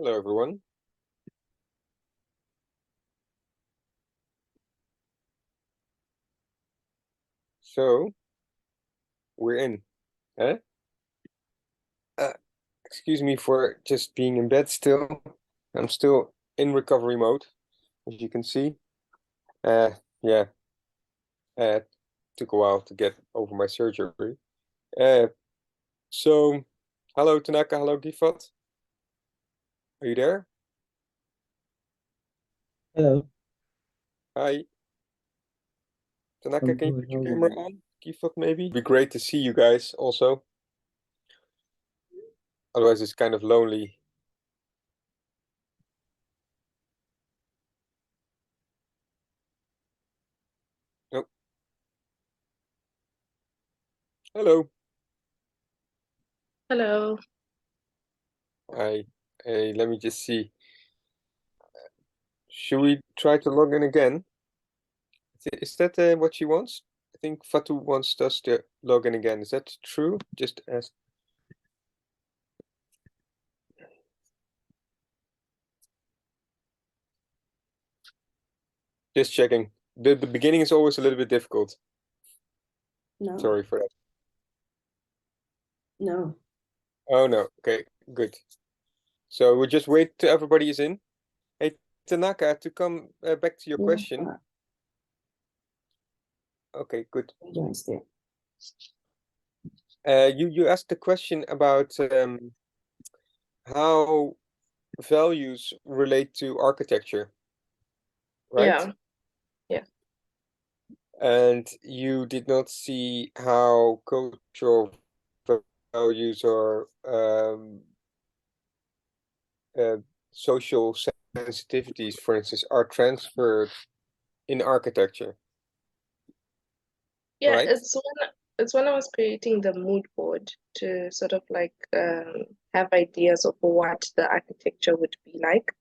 Hello, everyone. So, we're in. Huh? Excuse me for just being in bed still. I'm still in recovery mode, as you can see. Yeah, took a while to get over my surgery. So, hello Tanaka, hello Gifat. Are you there? Hello. Hi. Tanaka, I'm can you good. put How your are camera you? on? Gifat, maybe? It'd be great to see you guys also. Otherwise, it's kind of lonely. Oh, hello. Hello. Hi. Hey, let me just see. Should we try to log in again? Is that what she wants? I think Fatu wants us to log in again. Is that true? Just ask. Just checking. The beginning is always a little bit difficult. No, Sorry for that. no. Oh no. Okay, good. So we'll just wait till everybody is in. Hey, Tanaka, to come back to your Yeah, question. Okay, good. John's there. You asked the question about how values relate to architecture, right? Yeah. And you did not see how cultural values or social sensitivities, for instance, are transferred in architecture, Yeah, right? it's when I was creating the mood board to sort of like have ideas of what the architecture would be like.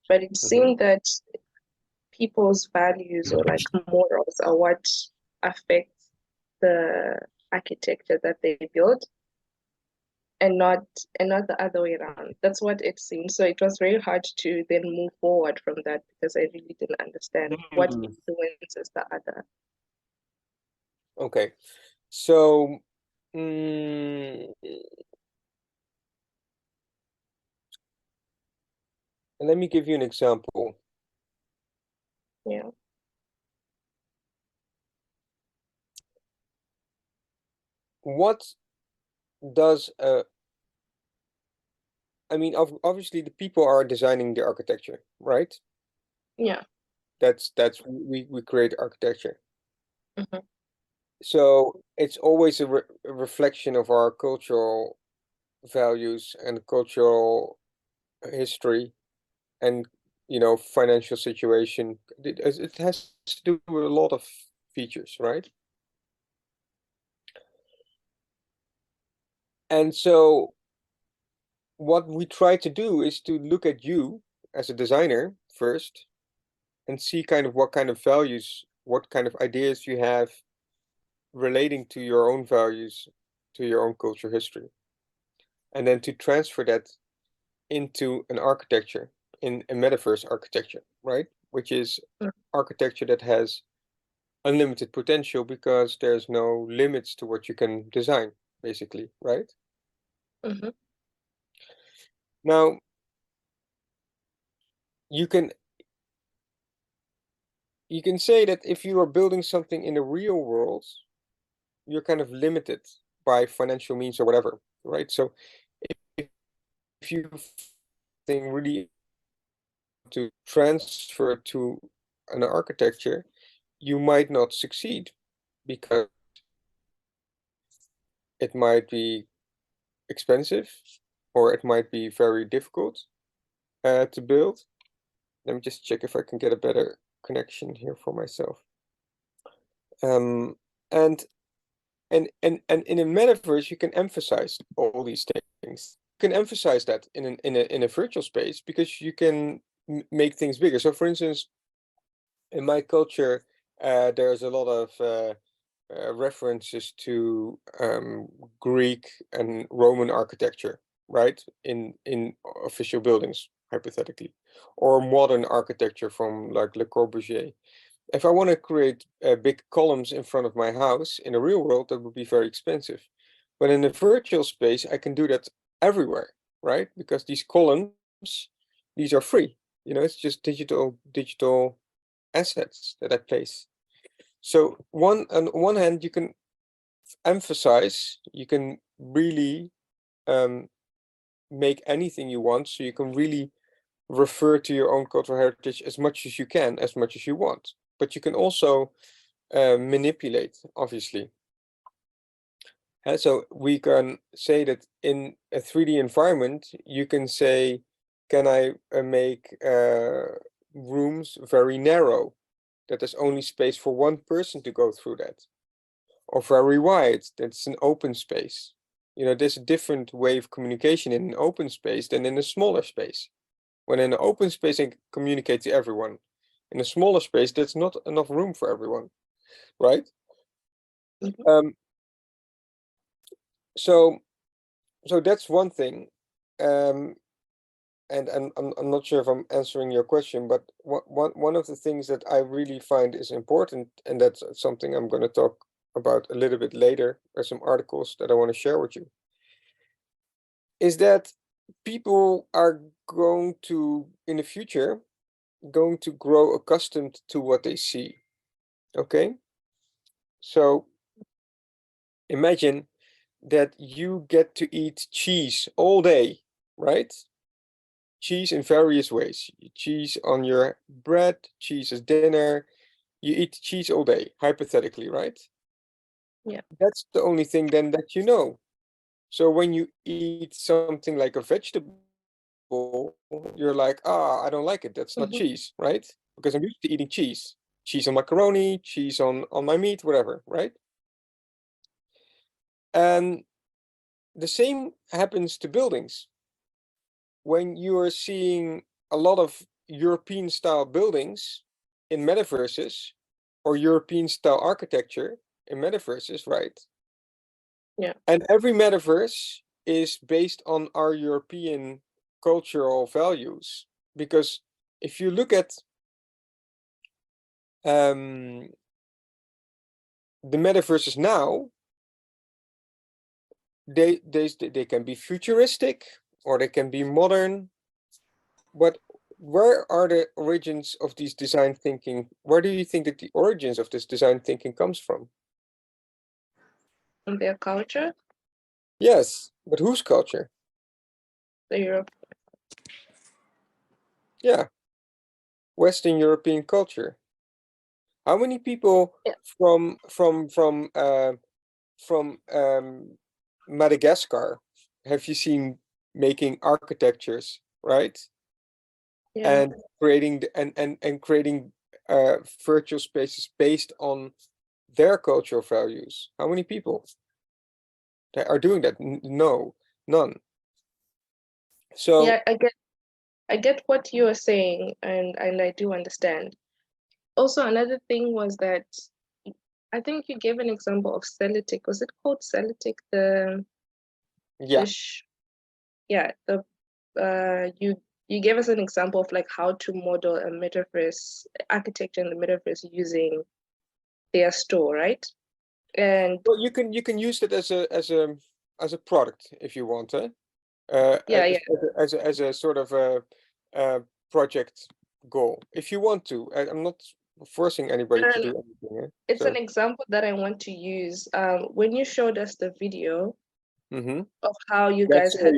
But it seemed that people's values or like morals are what affects the architecture that they build and not the other way around. That's what it seemed. So it was very hard to then move forward from that because I really didn't understand what influences the other. Okay, so mm, let me give you an example. Yeah. What does I mean, obviously the people are designing the architecture, right? Yeah. That's we create architecture. Mhm. So it's always a reflection of our cultural values and cultural history and financial situation. It has to do with a lot of features, right? And so what we try to do is to look at you as a designer first and see kind of what kind of values, what kind of ideas you have relating to your own values, to your own culture history, and then to transfer that into an architecture, in a metaverse architecture, right? Which is Mm. architecture that has unlimited potential because there's no limits to what you can design, basically, right? Mhm. Now, you can say that if you are building something in the real world, you're kind of limited by financial means or whatever, right? So if you think really to transfer to an architecture, you might not succeed because it might be expensive or it might be very difficult to build. Let me just check if I can get a better connection here for myself. And in a metaverse, you can emphasize all these things. You can emphasize that in a virtual space because you can make things bigger. So, for instance, in my culture, there's a lot of references to Greek and Roman architecture, right? In official buildings, hypothetically, or modern architecture from like Le Corbusier. If I want to create big columns in front of my house in the real world, that would be very expensive. But in a virtual space, I can do that everywhere, right? Because these columns, these are free. You know, it's just digital assets that I place. So on one hand, you can emphasize, you can really make anything you want. So you can really refer to your own cultural heritage as much as you can, as much as you want. But you can also manipulate, obviously. And so we can say that in a 3D environment, you can say, can I make rooms very narrow, that there's only space for one person to go through that, or very wide, that's an open space. You know, there's a different way of communication in an open space than in a smaller space. When in an open space, I can communicate to everyone. In a smaller space, there's not enough room for everyone, right? Mhm. So that's one thing. And I'm not sure if I'm answering your question, but one of the things that I really find is important, and that's something I'm going to talk about a little bit later, or some articles that I want to share with you, is that people are going to, in the future, going to grow accustomed to what they see. Okay? So imagine that you get to eat cheese all day, right? Cheese in various ways. Cheese on your bread, cheese as dinner. You eat cheese all day, hypothetically, right? Yeah. That's the only thing then that you know. So when you eat something like a vegetable, you're like, ah, I don't like it. That's not Mhm. cheese, right? Because I'm used to eating cheese. Cheese on macaroni, cheese on my meat, whatever, right? And the same happens to buildings. When you are seeing a lot of European style buildings in metaverses, or European style architecture in metaverses, right? Yeah. And every metaverse is based on our European cultural values. Because if you look at the metaverses now, they can be futuristic or they can be modern. But where are the origins of these design thinking? Where do you think that the origins of this design thinking comes from? And their culture, Yes, but whose culture? the Europe. Yeah, Western European culture. How many people Yeah. from Madagascar have you seen making architectures, right? Yeah. And creating and creating virtual spaces based on their cultural values. How many people that are doing that? No, none. So Yeah, I get what you are saying, and I do understand. Also, another thing was that I think you gave an example of Celtic. Was it called Celtic? The yeah, dish? Yeah, the you gave us an example of like how to model a metaverse architecture in the metaverse using their store, right? And well, you can use it as a product if you want, eh? yeah, yeah, As a sort of a project goal if you want to. I'm not forcing anybody no, to no, no. do anything, eh? It's So an example that I want to use. When you showed us the video of how you that's guys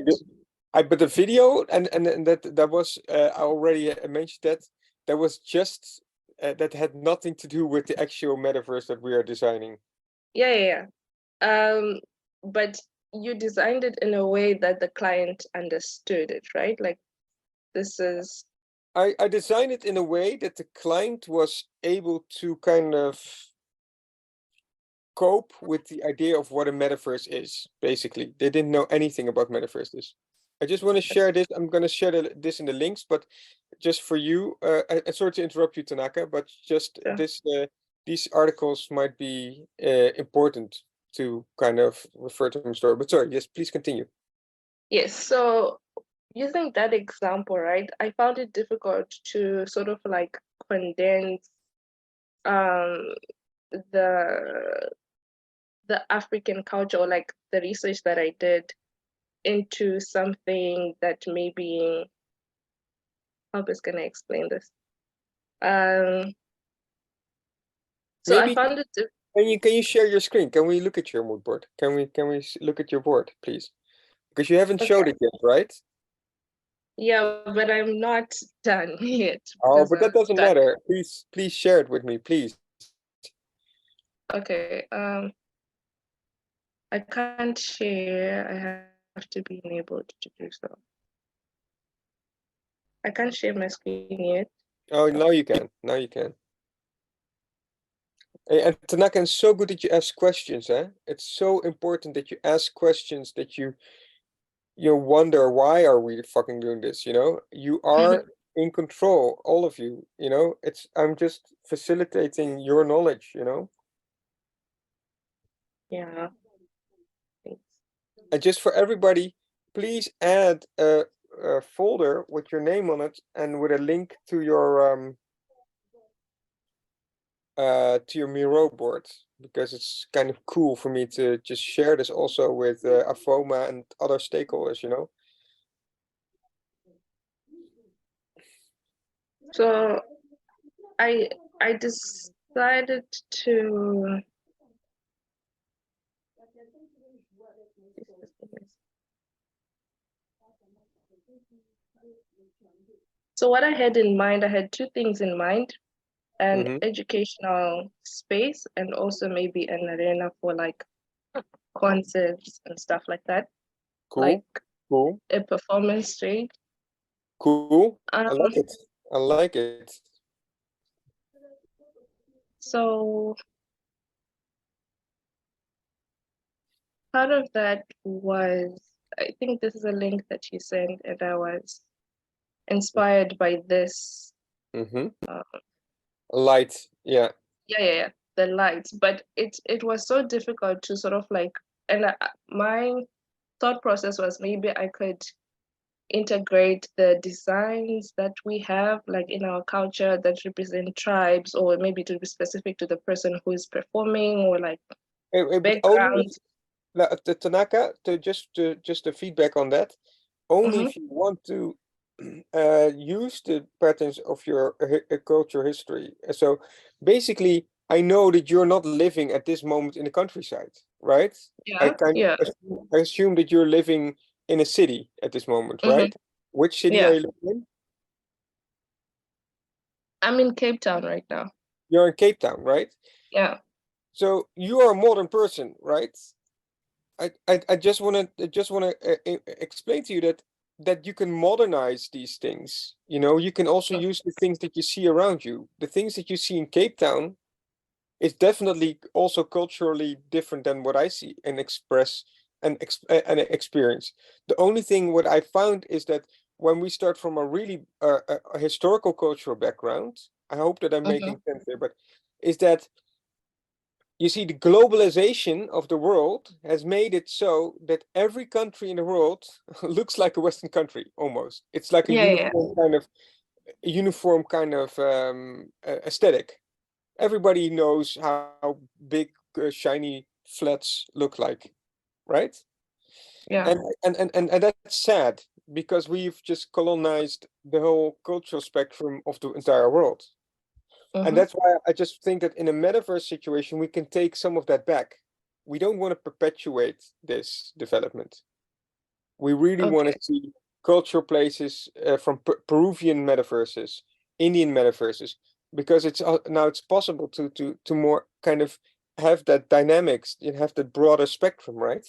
had, but the video and that was I already mentioned that was just that had nothing to do with the actual metaverse that we are designing. yeah, yeah, yeah. But you designed it in a way that the client understood it, right? Like this is, I designed it in a way that the client was able to kind of cope with the idea of what a metaverse is. Basically, they didn't know anything about metaverses. I just want to share this. I'm going to share this in the links, but just for you, sorry to interrupt you, Tanaka, but just these articles might be important to kind of refer to my story. But sorry, yes, please continue. yes. So using that example, right, I found it difficult to sort of like condense um the African culture, or like the research that I did, into something that maybe, how is gonna explain this? So I Maybe found it can you share your screen? Can we look at your mood board? Can we look at your board, please? Because you haven't okay. showed it yet, right? Yeah, but I'm not done yet Oh, because but that I'm doesn't stuck. matter. Please share it with me, please. Okay. I can't share. I have to be enabled to do so. I can't share my screen yet. Oh, now you can. Now you can. And Tanaka, it's so good that you ask questions, eh? It's so important that you ask questions, that you wonder why are we fucking doing this, you know? You are in control, all of you, you know? I'm just facilitating your knowledge, you know? Yeah, thanks. And just for everybody, please add a folder with your name on it and with a link to your Miro board, because it's kind of cool for me to just share this also with Afoma and other stakeholders, you know? So I decided to. So what I had in mind, I had two things in mind: an Mm-hmm. educational space, and also maybe an arena for like concerts and stuff like that, like Cool, cool, a performance stage. cool. I Um, like it. I like it. so part of that was, I think this is a link that you sent, and I was inspired by this. Mm-hmm. Uh, Light, yeah. yeah, the lights. But it was so difficult to sort of like, and my thought process was maybe I could integrate the designs that we have like in our culture that represent tribes, or maybe to be specific to the person who is performing, or like But only if backgrounds. Tanaka, just a feedback on that. Only Mm-hmm. if you want to use the patterns of your culture history. So basically, I know that you're not living at this moment in the countryside, right? I Yeah, kind yeah. of I assume that you're living in a city at this moment, Mm-hmm. right? Which city are Yeah. you living in? I'm in Cape Town right now. You're in Cape Town, right? Yeah. So you are a modern person, right? I just wanna explain to you that you can modernize these things. You know, you can also use the things that you see around you. The things that you see in Cape Town is definitely also culturally different than what I see and express and experience. The only thing what I found is that when we start from a really a historical cultural background, I hope that I'm Mm-hmm. making sense here, but is that you see, the globalization of the world has made it so that every country in the world looks like a Western country almost. It's like a Yeah. uniform kind of aesthetic. Everybody knows how big shiny flats look like, right? Yeah. And that's sad because we've just colonized the whole cultural spectrum of the entire world. And Mm-hmm. that's why I just think that in a metaverse situation, we can take some of that back. We don't want to perpetuate this development. We really want to Okay. see cultural places from Peruvian metaverses, Indian metaverses, because now it's possible to more kind of have that dynamics and have that broader spectrum, right?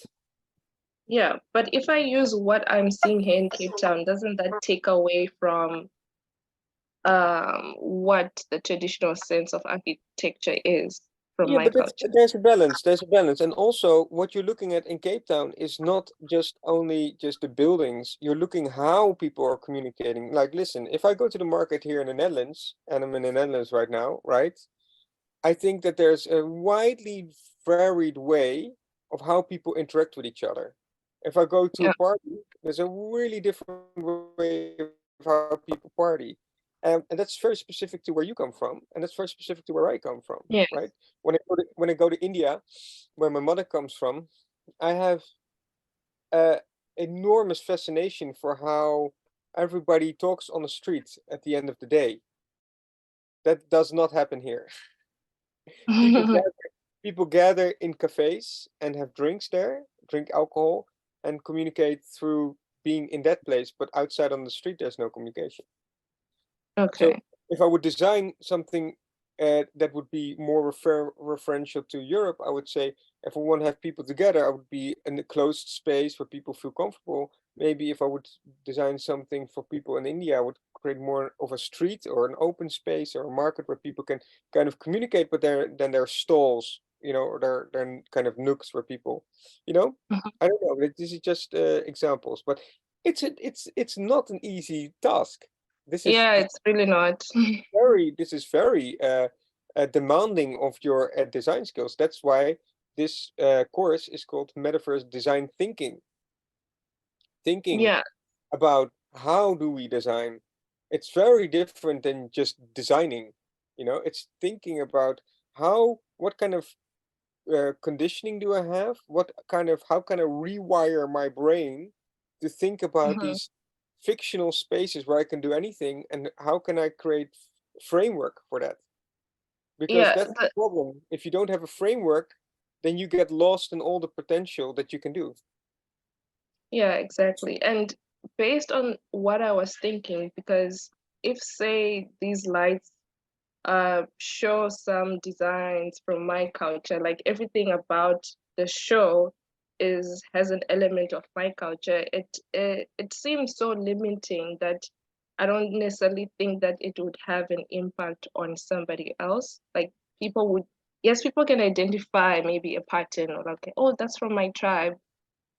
Yeah. But if I use what I'm seeing here in Cape Town, doesn't that take away from what the traditional sense of architecture is from Yeah, my but culture? there's a balance. There's a balance, and also what you're looking at in Cape Town is not just only just the buildings. You're looking how people are communicating. Like, listen, if I go to the market here in the Netherlands, and I'm in the Netherlands right now, right? I think that there's a widely varied way of how people interact with each other. If I go to Yeah. a party, there's a really different way of how people party. And that's very specific to where you come from, and that's very specific to where I come from, Yes. right? When I go to India, where my mother comes from, I have enormous fascination for how everybody talks on the street at the end of the day. That does not happen here. People gather, people gather in cafes and have drinks there, drink alcohol, and communicate through being in that place. But outside on the street, there's no communication. So Okay. if I would design something that would be more referential to Europe, I would say if I want to have people together, I would be in a closed space where people feel comfortable. Maybe if I would design something for people in India, I would create more of a street or an open space or a market where people can kind of communicate, but then there are stalls, or there kind of nooks where people, you know, Mhm. I don't know. This is just examples, but it's not an easy task. This is Yeah, it's really not. very demanding of your design skills. That's why this course is called Metaverse Design Thinking. Thinking Yeah. about how do we design. It's very different than just designing. It's thinking about what kind of conditioning do I have? How can I rewire my brain to think about Mhm. these fictional spaces where I can do anything, and how can I create framework for that? Because Yeah, that's the problem. If you don't have a framework, then you get lost in all the potential that you can do. yeah, exactly. And based on what I was thinking, because if say these lights show some designs from my culture, like everything about the show has an element of my culture, it seems so limiting that I don't necessarily think that it would have an impact on somebody else. Like people would, yes, people can identify maybe a pattern or like, oh, that's from my tribe.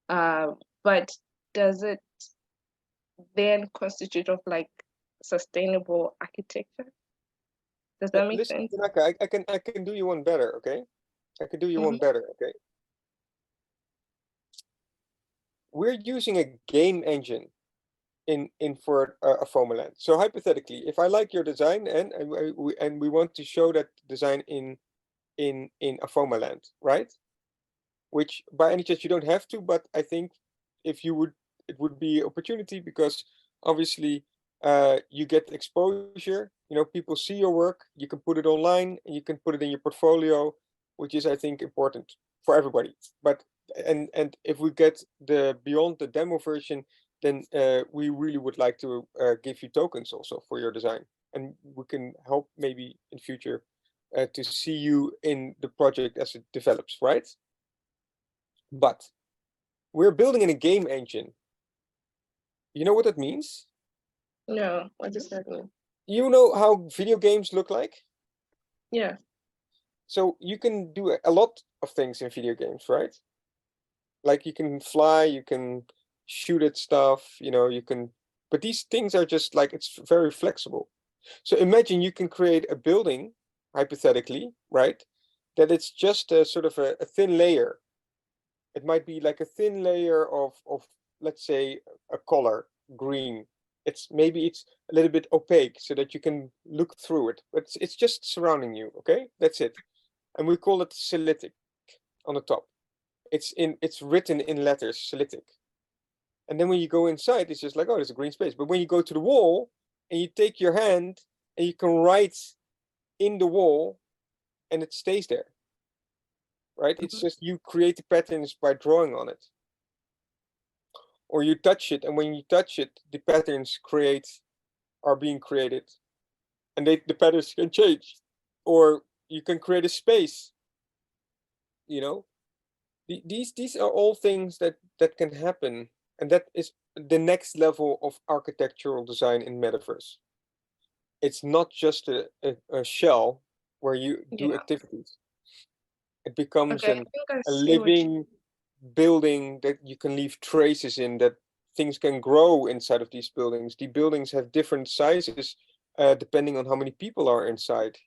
Uh, but does it then constitute of like sustainable architecture? Does that make Listen, sense? Tanaka, I can do you one better, okay? I can do you one Mhm. better, okay? We're using a game engine in for a Fomaland. So hypothetically, if I like your design and we want to show that design in a Fomaland, right? Which by any chance you don't have to, but I think if you would, it would be opportunity because obviously you get exposure. People see your work. You can put it online and you can put it in your portfolio, which is I think important for everybody. But and if we get the beyond the demo version, then we really would like to give you tokens also for your design, and we can help maybe in future to see you in the project as it develops, right? But we're building in a game engine. You know what that means? No, what does that mean? You know how video games look like? Yeah. So you can do a lot of things in video games, right? Like you can fly, you can shoot at stuff, but these things are just like, it's very flexible. So imagine you can create a building, hypothetically, right? That it's just a sort of a thin layer. It might be like a thin layer of let's say a color, green. Maybe it's a little bit opaque so that you can look through it, but it's just surrounding you, okay? That's it. And we call it Selitic on the top. It's written in letters, Selitic. And then when you go inside, it's just like, oh, there's a green space. But when you go to the wall and you take your hand and you can write in the wall and it stays there, right? It's Mhm. just you create the patterns by drawing on it. Or you touch it, and when you touch it, the patterns are being created, and the patterns can change. Or you can create a space. You know, these are all things that can happen, and that is the next level of architectural design in Metaverse. It's not just a shell where you do Yeah. activities. It becomes Okay, I think I a see what you. living building that you can leave traces in, that things can grow inside of these buildings. The buildings have different sizes depending on how many people are inside.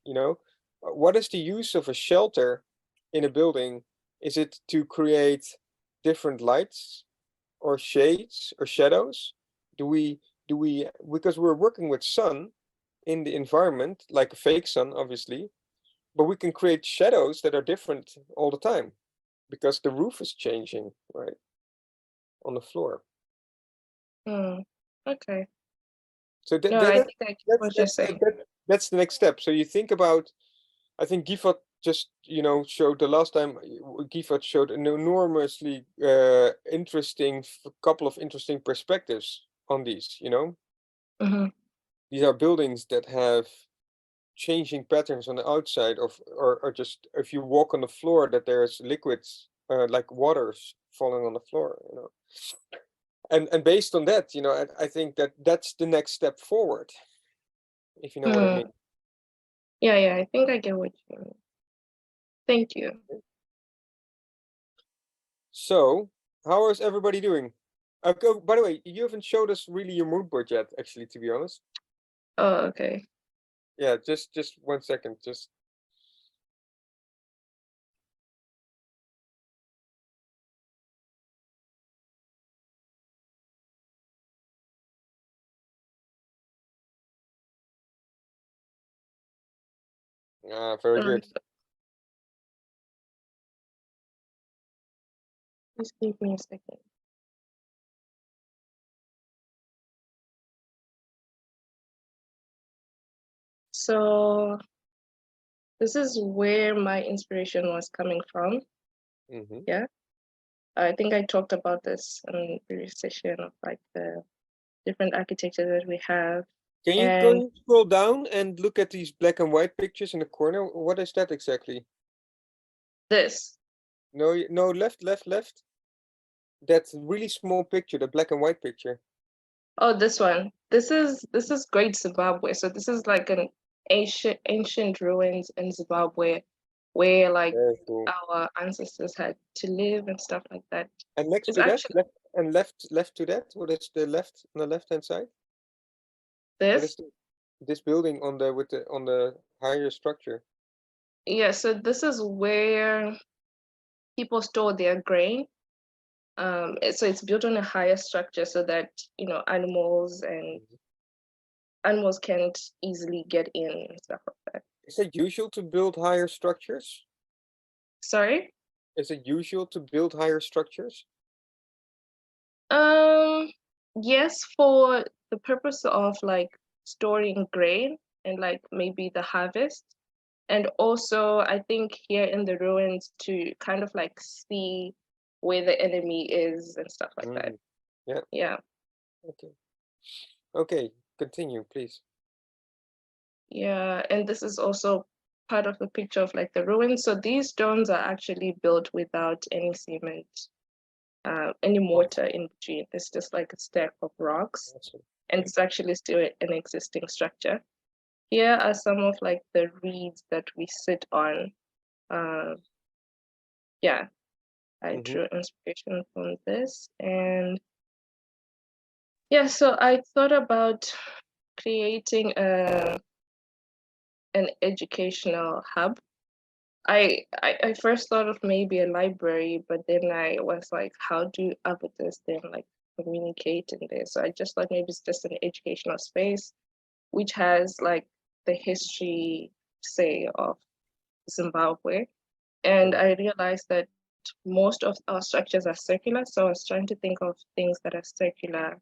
What is the use of a shelter in a building? Is it to create different lights? or shades or shadows? Do we because we're working with sun in the environment, like a fake sun, obviously, but we can create shadows that are different all the time because the roof is changing, right, on the floor. Okay. So No, I think I get what you're saying. that's the next step. So you think about, I think Gifat just, showed the last time. Gifat showed an enormously interesting couple of interesting perspectives on these. Mm-hmm. These are buildings that have changing patterns on the outside of, or just if you walk on the floor, that there's liquids like waters falling on the floor. And based on that, I think that's the next step forward, if you know what I mean. Yeah, I think I get what you mean. Thank you. So, how is everybody doing? Oh, by the way, you haven't showed us really your mood board yet, actually, to be honest. Oh, okay. Yeah, just 1 second. Just very good. Just give me a second. So this is where my inspiration was coming from. Mm-hmm. Yeah. I think I talked about this in the previous session of like the different architecture that we have. Can you scroll down and look at these black and white pictures in the corner? What is that exactly? This. No, no, left. That really small picture, the black and white picture. Oh, this one. This is Great Zimbabwe. So this is like an ancient ruins in Zimbabwe where like Very cool. our ancestors had to live and stuff like that. And next It's to that, actually left to that, what is the left on the left-hand side? What is this. this building on the higher structure? Yeah, so this is where people store their grain. So it's built on a higher structure so that animals can't easily get in and stuff like that. Is it usual to build higher structures? Sorry? Is it usual to build higher structures? Yes, for the purpose of like storing grain and like maybe the harvest. And also I think here in the ruins to kind of like see where the enemy is and stuff like that. Yeah. Yeah. Okay, continue, please. Yeah, and this is also part of the picture of like the ruins. So these stones are actually built without any cement, any mortar in between. It's just like a stack of rocks, Awesome. and it's actually still an existing structure. Here are some of like the reeds that we sit on. Yeah, I drew inspiration from this, and yeah, so I thought about creating an educational hub. I first thought of maybe a library, but then I was like, how do avatars then like communicate in there? So I just thought maybe it's just an educational space, which has like the history, say, of Zimbabwe. And I realized that most of our structures are circular. So I was trying to think of things that are circular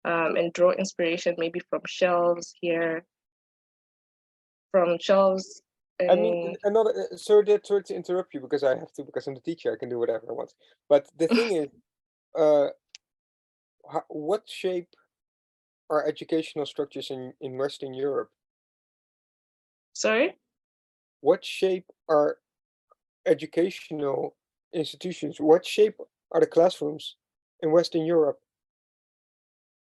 and draw inspiration maybe from shelves here, from shelves. I mean, sorry to interrupt you because I have to, because I'm the teacher, I can do whatever I want. But the thing is, what shape are educational structures in Western Europe? Sorry? What shape are educational institutions? What shape are the classrooms in Western Europe?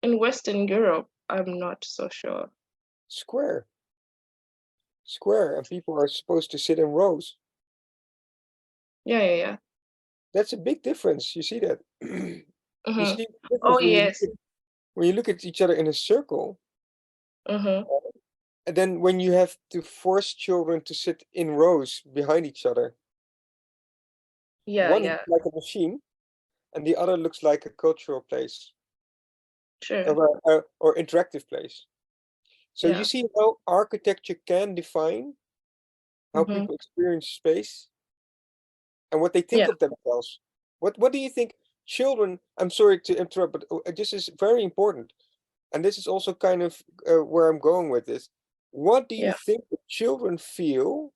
In Western Europe, I'm not so sure. Square. Square, and people are supposed to sit in rows. Yeah. That's a big difference. You see that? You see the difference Oh, yes. when you look at each other in a circle, and then when you have to force children to sit in rows behind each other. Yeah. One is like a machine, and the other looks like a cultural place Sure. or interactive place. So you Yeah. see how architecture can define how Mm-hmm. people experience space and what they think Yeah. of themselves. What do you think children, I'm sorry to interrupt, but this is very important. And this is also kind of where I'm going with this. What do you Yeah. think the children feel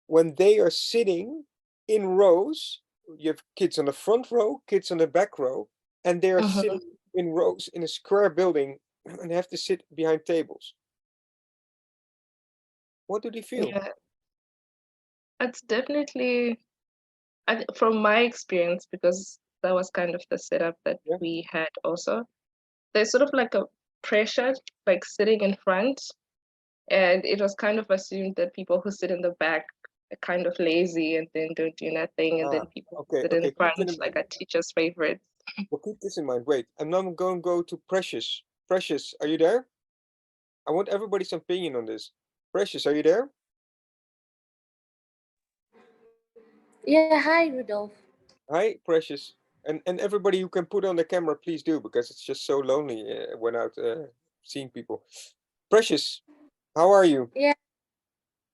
when they are sitting in rows? You have kids on the front row, kids on the back row, and they are Mm-hmm. sitting in rows in a square building and have to sit behind tables. What do they feel? Yeah. It's definitely, from my experience, because that was kind of the setup that Yeah. we had also. There's sort of like a pressure, like sitting in front, and it was kind of assumed that people who sit in the back are kind of lazy and then don't do nothing, and then Ah, people who okay, sit in okay. Keep front that in like mind. are teachers' favorites. Well, keep this in mind. Wait, I'm now going to go to Precious. Precious, are you there? I want everybody's opinion on this. Precious, are you there? Yeah, hi, Rudolph. Hi, Precious. And everybody who can put on the camera, please do, because it's just so lonely when out seeing people. Precious, how are you? Yeah,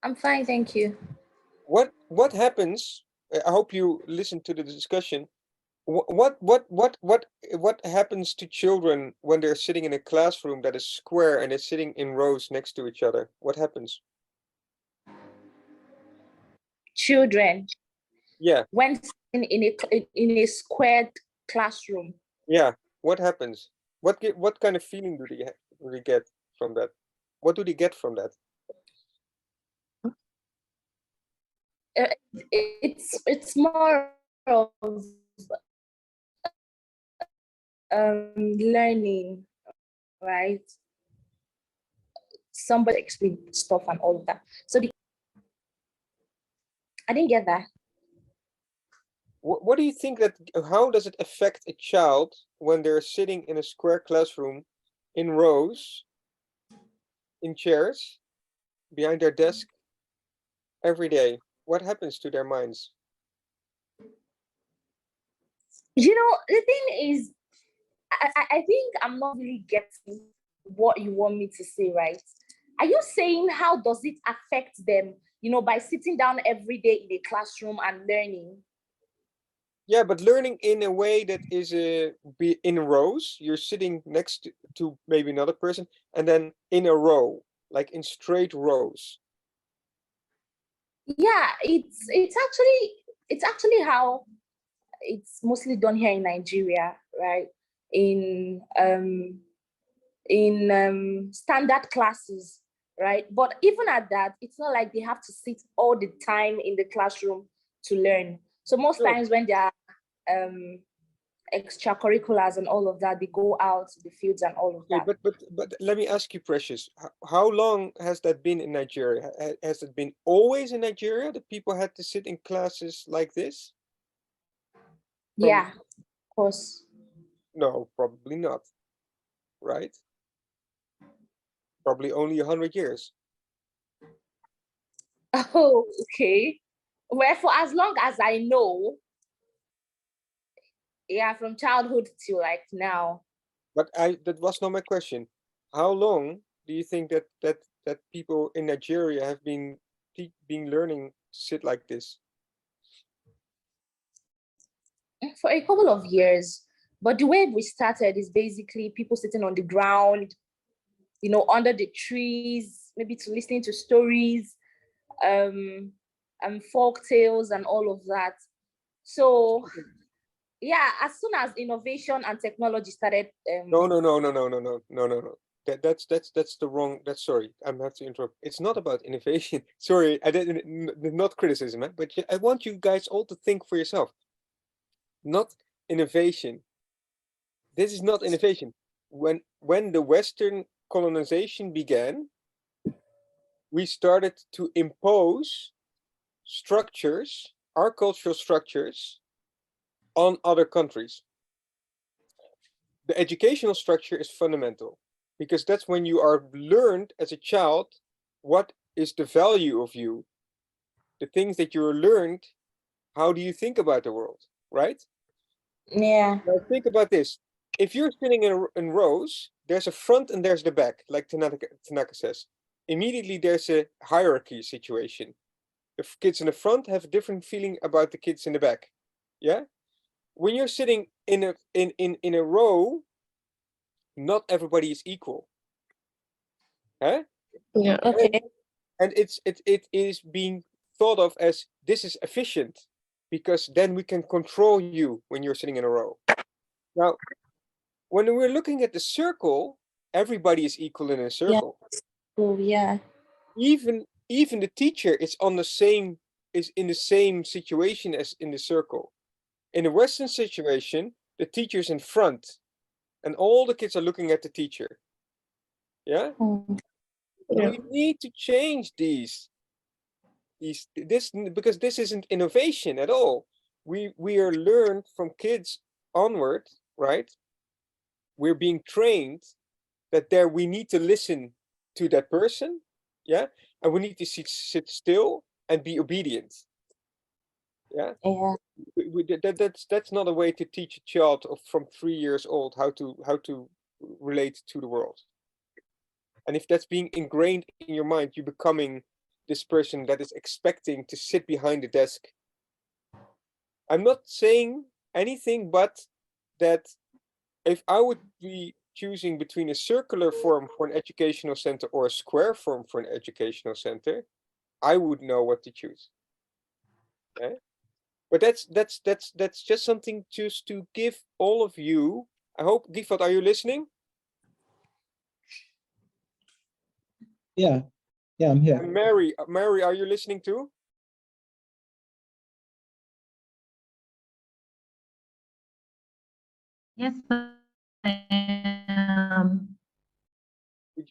I'm fine, thank you. What happens? I hope you listen to the discussion. What happens to children when they're sitting in a classroom that is square and they're sitting in rows next to each other? What happens? Children, Yeah, when sitting in a squared classroom, yeah. What happens? What kind of feeling do they get from that? What do they get from that? uh, it's more of learning, right? Somebody explain stuff and all of that. So I didn't get that. What do you think that, how does it affect a child when they're sitting in a square classroom in rows, in chairs, behind their desk every day? What happens to their minds? The thing is, I think I'm not really getting what you want me to say, right? Are you saying how does it affect them, by sitting down every day in a classroom and learning? Yeah, but learning in a way that is be in rows. You're sitting next to maybe another person, and then in a row, like in straight rows. Yeah, it's actually how it's mostly done here in Nigeria, right? In standard classes, right? But even at that, it's not like they have to sit all the time in the classroom to learn. So most Sure. times when they are um, extracurriculars and all of that, they go out to the fields and all of Okay, that. but let me ask you, Precious, how long has that been in Nigeria? Has it been always in Nigeria that people had to sit in classes like this? From Yeah, of course. No, probably not, right? Probably only 100 years. Oh, okay. Well, for as long as I know, yeah, from childhood till like now. But that was not my question. How long do you think that people in Nigeria have been learning to sit like this? For a couple of years. But the way we started is basically people sitting on the ground, under the trees, maybe to listening to stories, and folk tales and all of that. So yeah, as soon as innovation and technology started, No. That's the wrong. That's sorry. I'm have to interrupt. It's not about innovation. Sorry, I didn't. Not criticism, but I want you guys all to think for yourself. Not innovation. This is not innovation. When the Western colonization began, we started to impose structures, our cultural structures, on other countries. The educational structure is fundamental because that's when you are learned as a child what is the value of you, the things that you're learned, how do you think about the world, right? Yeah. Now think about this. If you're sitting in rows, there's a front and there's the back, like Tanaka says. Immediately there's a hierarchy situation. The kids in the front have a different feeling about the kids in the back. Yeah? When you're sitting in a row, not everybody is equal. Huh? Yeah. Okay. And it is being thought of as this is efficient because then we can control you when you're sitting in a row. Now, when we're looking at the circle, everybody is equal in a circle. Oh, yeah. Even the teacher is in the same situation as in the circle. In a Western situation, the teacher's in front and all the kids are looking at the teacher. Yeah? Mm. Yeah. We need to change because this isn't innovation at all. We are learned from kids onward, right? We're being trained that there we need to listen to that person, yeah, and we need to sit still and be obedient, yeah. Yeah. That's not a way to teach a child from 3 years old how to relate to the world. And if that's being ingrained in your mind, you're becoming this person that is expecting to sit behind the desk. I'm not saying anything but that if I would be choosing between a circular form for an educational center or a square form for an educational center, I would know what to choose. Okay? But that's just something just to give all of you. I hope, Default, are you listening? Yeah, I'm here. And Mary, are you listening too? Yes, I am.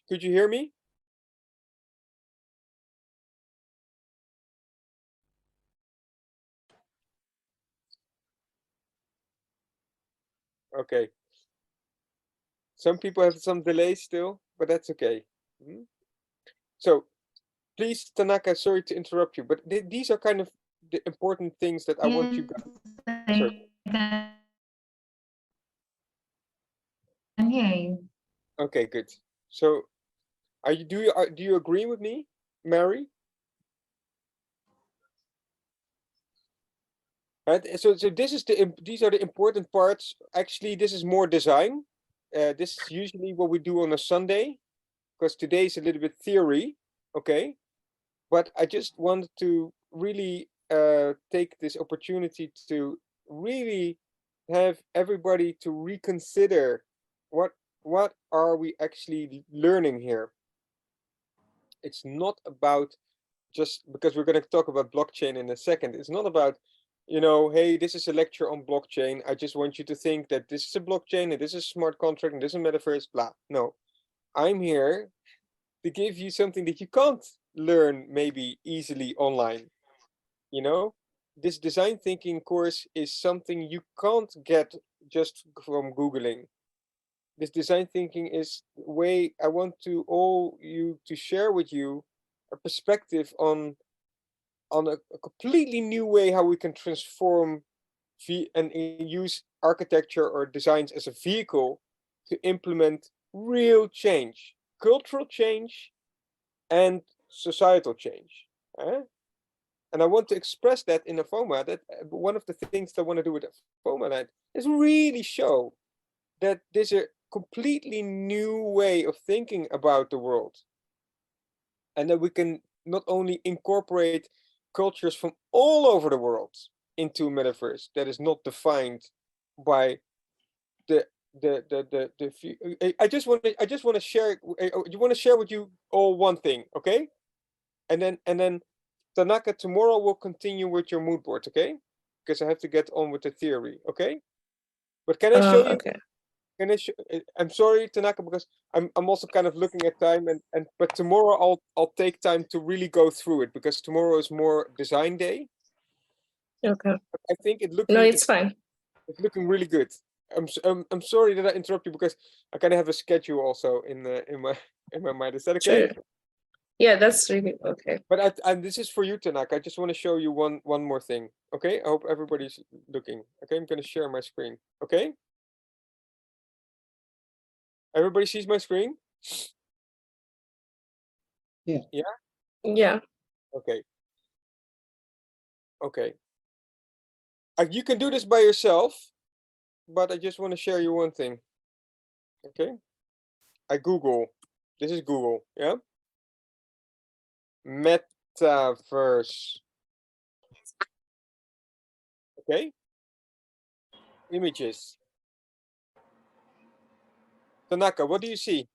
Could you hear me? Okay. Some people have some delays still, but that's okay. Mhm. So please, Tanaka, sorry to interrupt you, but these are kind of the important things that I want you guys. Yes, Sorry. I can hear you. Okay, good. So, do you agree with me, Mary? And so this is these are the important parts. Actually, this is more design. This is usually what we do on a Sunday, because today is a little bit theory. Okay, but I just wanted to really take this opportunity to really have everybody to reconsider what what are we actually learning here. It's not about just because we're going to talk about blockchain in a second. It's not about, hey, this is a lecture on blockchain. I just want you to think that this is a blockchain and this is a smart contract and this is a metaverse, blah. No, I'm here to give you something that you can't learn maybe easily online. You know, this design thinking course is something you can't get just from Googling. This design thinking is way I want to all you to share with you a perspective on a completely new way how we can transform and use architecture or designs as a vehicle to implement real change, cultural change, and societal change. And I want to express that in a format that one of the things I want to do with a format is really show that there's a completely new way of thinking about the world, and that we can not only incorporate cultures from all over the world into a metaverse that is not defined by the few. I just want to share. You want to share with you all one thing, okay? And then Tanaka, tomorrow we'll continue with your mood board, okay? Because I have to get on with the theory, okay? But can I show you? Okay. Can I I'm sorry, Tanaka, because I'm also kind of looking at time, and but tomorrow I'll take time to really go through it, because tomorrow is more design day. Okay. I think No, it's fine. it's looking really good. I'm sorry that I interrupt you, because I kind of have a schedule also in my in my mind. Is that okay? True. Yeah, that's really okay. But and this is for you, Tanaka. I just want to show you one more thing. Okay, I hope everybody's looking. Okay, I'm going to share my screen. Okay, everybody sees my screen. Yeah. Yeah. Yeah. Okay. Okay. You can do this by yourself, but I just want to share you one thing. Okay. I Google. This is Google. Yeah. Metaverse. Okay. Images. Tanaka, what do you see?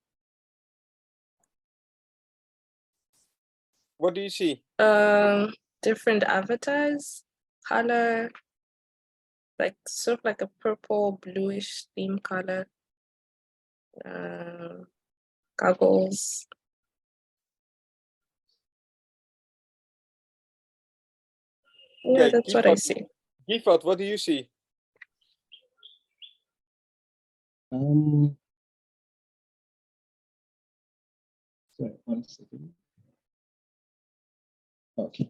What do you see? Different avatars, color, like sort of like a purple bluish theme color. Goggles. Yeah, Okay, that's what I see. Gifat, what do you see? Sorry, 1 second. Okay.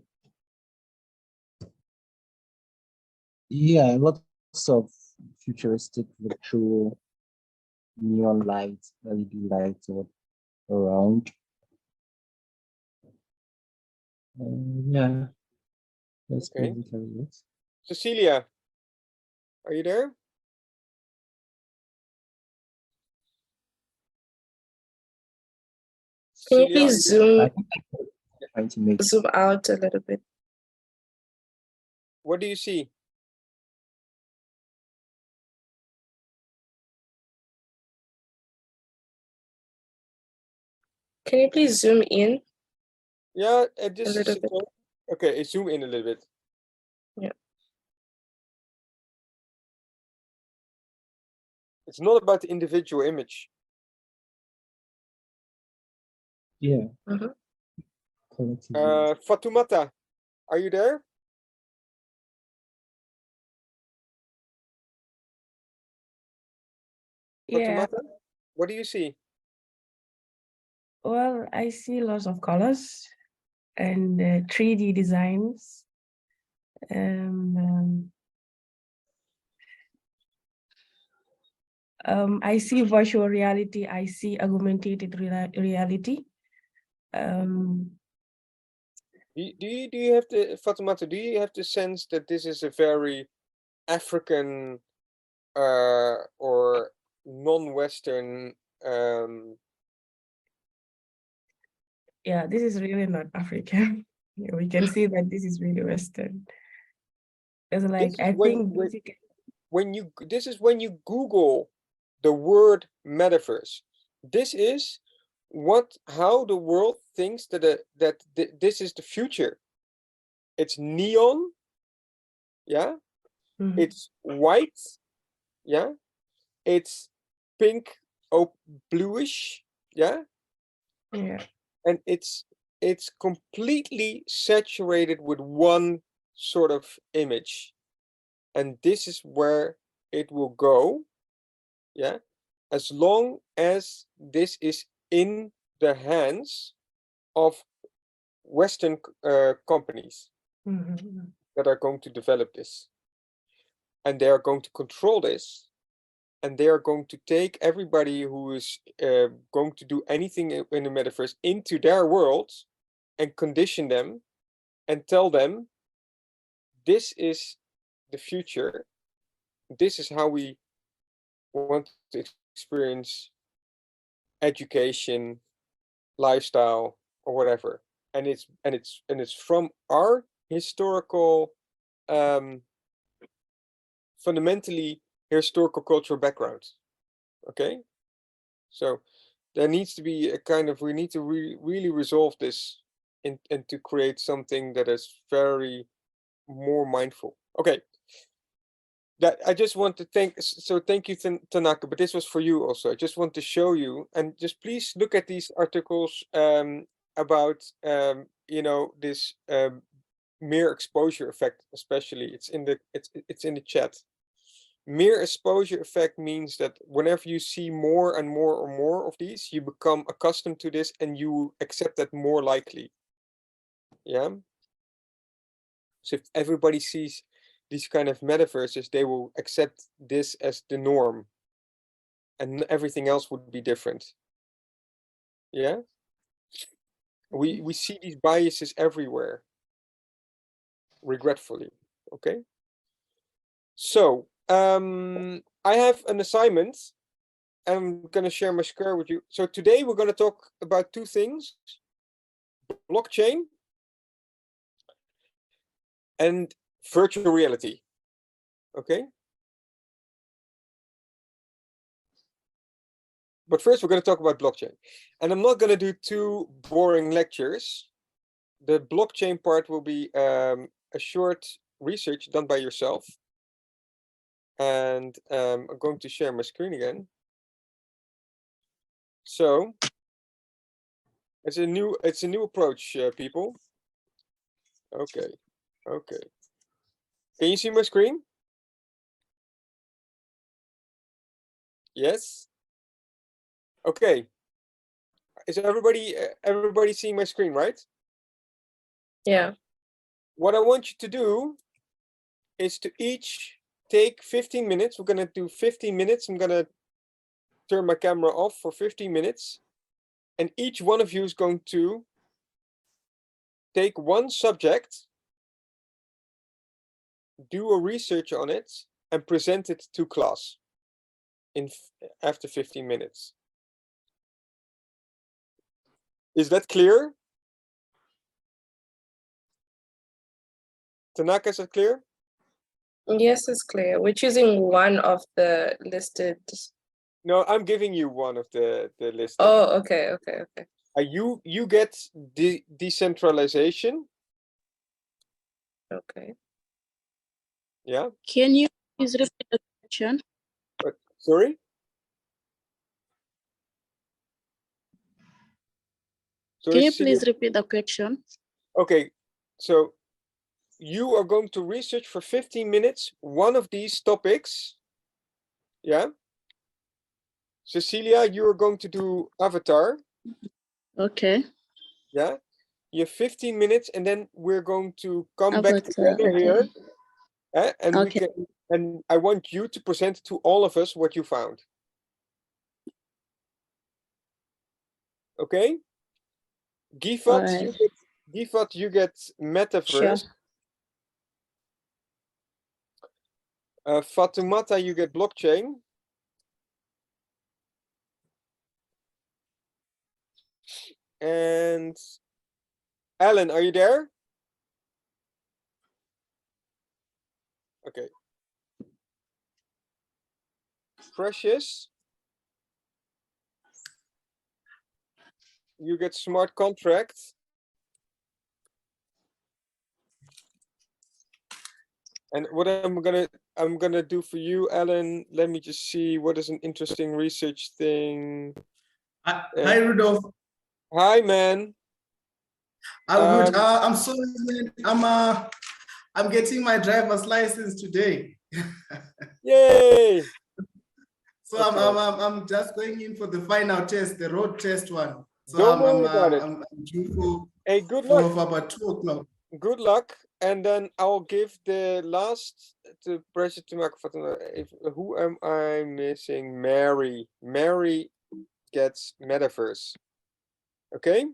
Yeah, lots of futuristic virtual neon lights, LED lights around. Yeah, that's Okay. basically it. Cecilia, are you there? Can you Cecilia, are please you there? I think I'm trying to make zoom out a little bit? What do you see? Can you please zoom in Yeah, a this little is bit? okay. Zoom in a little bit. Yeah. It's not about the individual image. yeah, Mhm. collectively. Fatumata, are you there? Yeah, Fatumata, what do you see? well, I see lots of colors and 3D designs. I see virtual reality. I see augmented reality. Do you have the Fatumata? Do you have the sense that this is a very African or non-Western Yeah, this is really not African. Yeah, we can see that this is really Western. It's like, This is I think basically, this is when you Google the word metaverse. This is how the world thinks that this is the future. It's neon, yeah. mhm, It's white, yeah. It's pink, bluish, yeah. yeah, And it's completely saturated with one sort of image. And this is where it will go, yeah, as long as this is in the hands of Western companies mhm, that are going to develop this. And they are going to control this. And they are going to take everybody who is going to do anything in the metaverse into their world and condition them and tell them, this is the future. This is how we want to experience education, lifestyle, or whatever. And it's from our historical, fundamentally historical cultural background. Okay, so there needs to be a kind of, we need to really resolve this and to create something that is very more mindful. Okay, that I just want to thank you, Tanaka, but this was for you also. I just want to show you, and just please look at these articles about this mere exposure effect, especially. It's in the chat. mere exposure effect means that whenever you see more and more or more of these, you become accustomed to this and you accept that more likely. Yeah. So if everybody sees these kind of metaverses, they will accept this as the norm, and everything else would be different. Yeah. We see these biases everywhere, regretfully. Okay. So I have an assignment. I'm gonna share my screen with you. So today we're gonna talk about two things: blockchain and virtual reality. Okay. But first we're gonna talk about blockchain. And I'm not gonna do two boring lectures. The blockchain part will be a short research done by yourself. And I'm going to share my screen again. So it's a new approach, people. Okay. Okay. Can you see my screen? Yes. Okay. Is everybody seeing my screen, right? Yeah. What I want you to do is to each take 15 minutes. We're gonna do 15 minutes. I'm gonna turn my camera off for 15 minutes. And each one of you is going to take one subject, do a research on it, and present it to class after 15 minutes. Is that clear? Tanaka, is that clear? Yes, it's clear. We're choosing one of the listed. No, I'm giving you one of the list. Oh, okay. You get the decentralization. Okay. Yeah. Can you please repeat the question? Sorry? Can you please repeat the question? Okay, so you are going to research for 15 minutes one of these topics. Yeah. Cecilia, you are going to do avatar. Okay. Yeah. You have 15 minutes and then we're going to come back Avatar, together okay. here. And we Okay. can, and I want you to present to all of us what you found. Okay? Gifat, Alright. you get Metaverse. Sure. Fatumata, you get blockchain. And Alan, are you there? Okay. Precious, you get smart contracts. And what I'm gonna do for you, Alan, let me just see what is an interesting research thing. Hi, Rudolph. Hi, man. I'm good. I'm sorry, man. I'm getting my driver's license today. Yay! So Okay. I'm just going in for the final test, the road test one. So Don't worry about it. I'm due for, Hey, good luck. for about 2 o'clock. Good luck, and then I'll give the last to President if who am I missing? Mary. Mary gets Metaverse. Okay.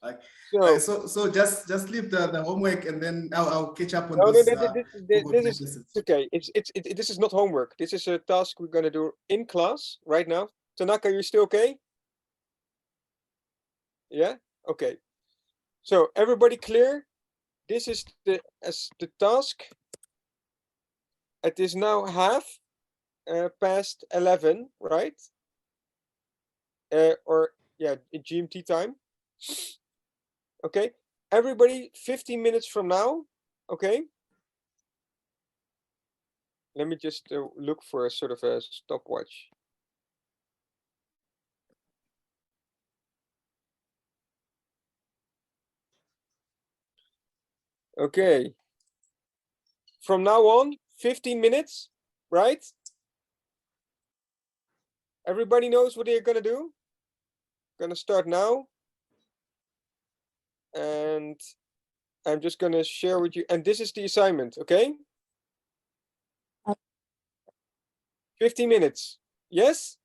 Like, So so just leave the homework and then I'll catch up on no, those. this is okay. This is not homework. This is a task we're gonna do in class right now. Tanaka, you still okay? Yeah. Okay. So everybody clear? This is the task. It is now past 11, right? Or yeah, GMT time. Okay. Everybody, 15 minutes from now. Okay. Let me just look for a sort of a stopwatch. Okay. From now on, 15 minutes, right? Everybody knows what they're gonna do. Gonna start now. And I'm just gonna share with you, and this is the assignment, okay? 15 minutes, yes?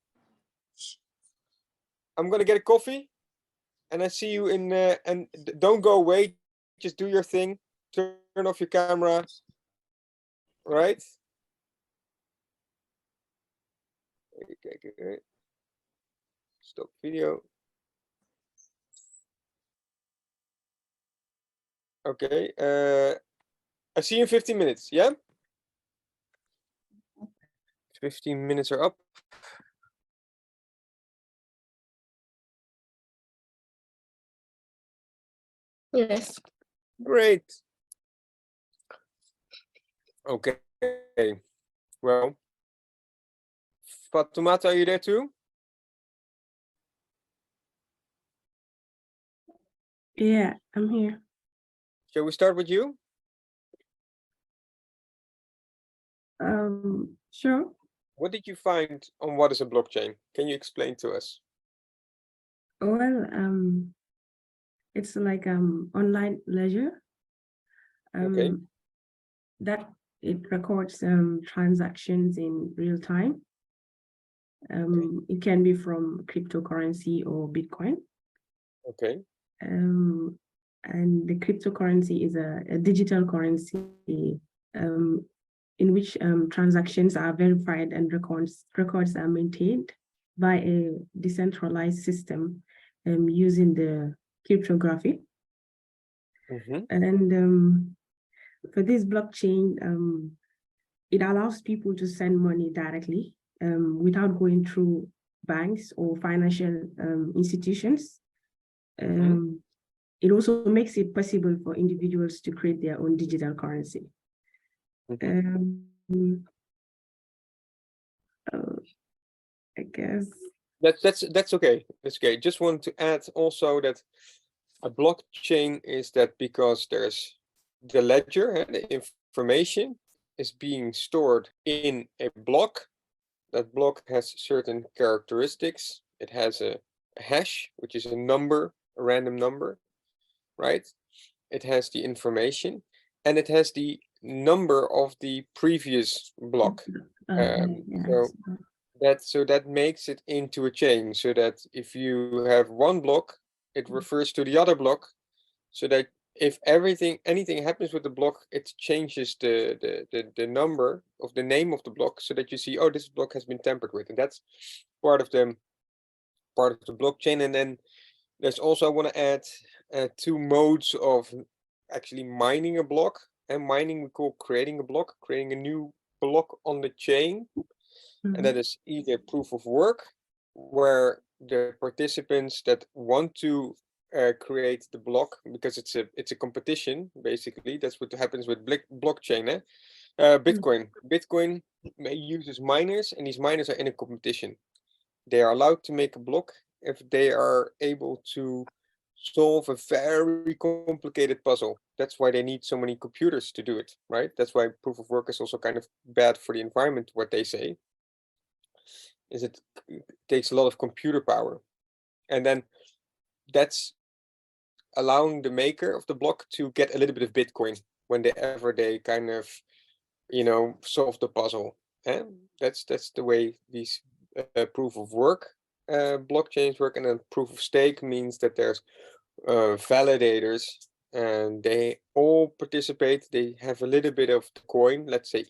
I'm gonna get a coffee, and I see you in, and don't go away, just do your thing, turn off your camera, right? Okay. Stop video. Okay, I see you in 15 minutes, yeah? 15 minutes are up. Yes. Great. Okay, well, Fatoumata, are you there too? Yeah, I'm here. Shall we start with you? Sure. What did you find on what is a blockchain? Can you explain to us? Well, it's like online ledger. Okay. That it records transactions in real time. It can be from cryptocurrency or Bitcoin. Okay. And the cryptocurrency is a digital currency in which transactions are verified and records are maintained by a decentralized system using the cryptography. And for this blockchain, it allows people to send money directly without going through banks or financial institutions. It also makes it possible for individuals to create their own digital currency. I guess that's okay. That's okay. Just want to add also that a blockchain is that because there's the ledger, the information is being stored in a block. That block has certain characteristics. It has a hash, which is a number, a random number, right? It has the information, and it has the number of the previous block. So that makes it into a chain, so that if you have one block, it refers to the other block, so that if anything happens with the block, it changes the number of the name of the block, so that you see, oh, this block has been tampered with, and that's part of the blockchain. And then there's also, I want to add two modes of actually mining a block. And mining we call creating a block, creating a new block on the chain. And that is either proof of work, where the participants that want to create the block, because it's a competition, basically. That's what happens with blockchain. Bitcoin uses miners, and these miners are in a competition. They are allowed to make a block if they are able to solve a very complicated puzzle. That's why they need so many computers to do it, right? That's why proof of work is also kind of bad for the environment, what they say. Is it takes a lot of computer power. And then that's allowing the maker of the block to get a little bit of Bitcoin whenever they kind of, solve the puzzle. And that's the way these proof of work blockchains work. And then proof of stake means that there's validators, and they all participate. They have a little bit of the coin, let's say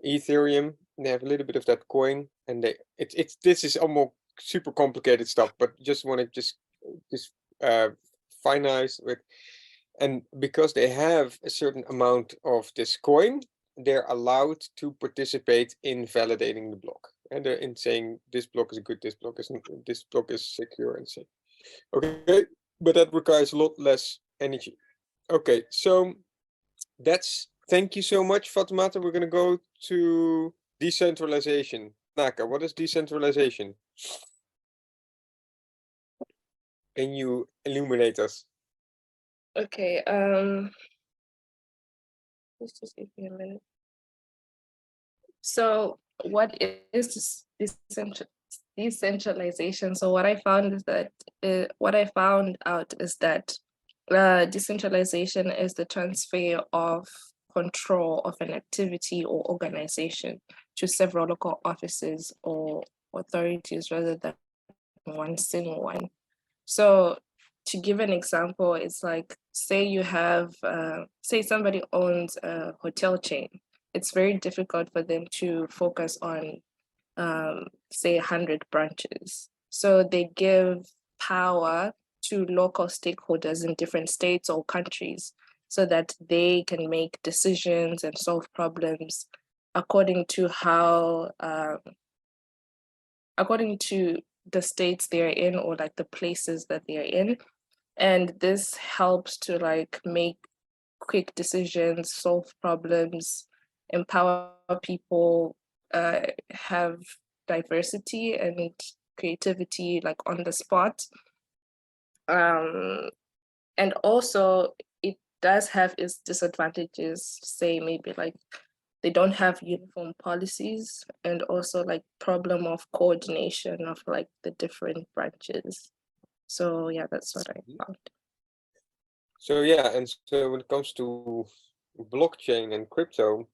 Ethereum. They have a little bit of that coin, and this is almost super complicated stuff, but just want to just finalize with. And because they have a certain amount of this coin, they're allowed to participate in validating the block, and they're in saying this block is good, this block is secure, and so. Okay, but that requires a lot less energy. Okay, so thank you so much, Fatoumata. We're going to go to decentralization. Naka, what is decentralization? Can you illuminate us? Okay, just give me a minute. So what is decentralization? So what I found is that what I found out is that decentralization is the transfer of control of an activity or organization to several local offices or authorities rather than one single one. So to give an example, it's like, say you have, say somebody owns a hotel chain. It's very difficult for them to focus on, say, 100 branches. So they give power to local stakeholders in different states or countries so that they can make decisions and solve problems according to how, according to the states they're in or like the places that they're in. And this helps to like make quick decisions, solve problems, empower people, have diversity and creativity like on the spot. And also it does have its disadvantages, say maybe like they don't have uniform policies and also like problem of coordination of like the different branches. So yeah, that's what I found. So yeah, and so when it comes to blockchain and crypto,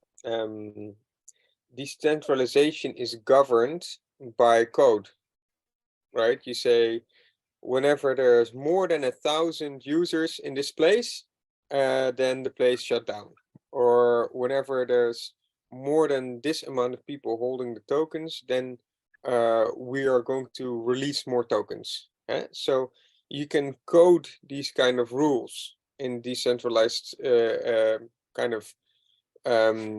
decentralization is governed by code, right? You say, whenever there's more than 1,000 users in this place, then the place shut down. Or whenever there's more than this amount of people holding the tokens, then we are going to release more tokens. So you can code these kind of rules in decentralized kind of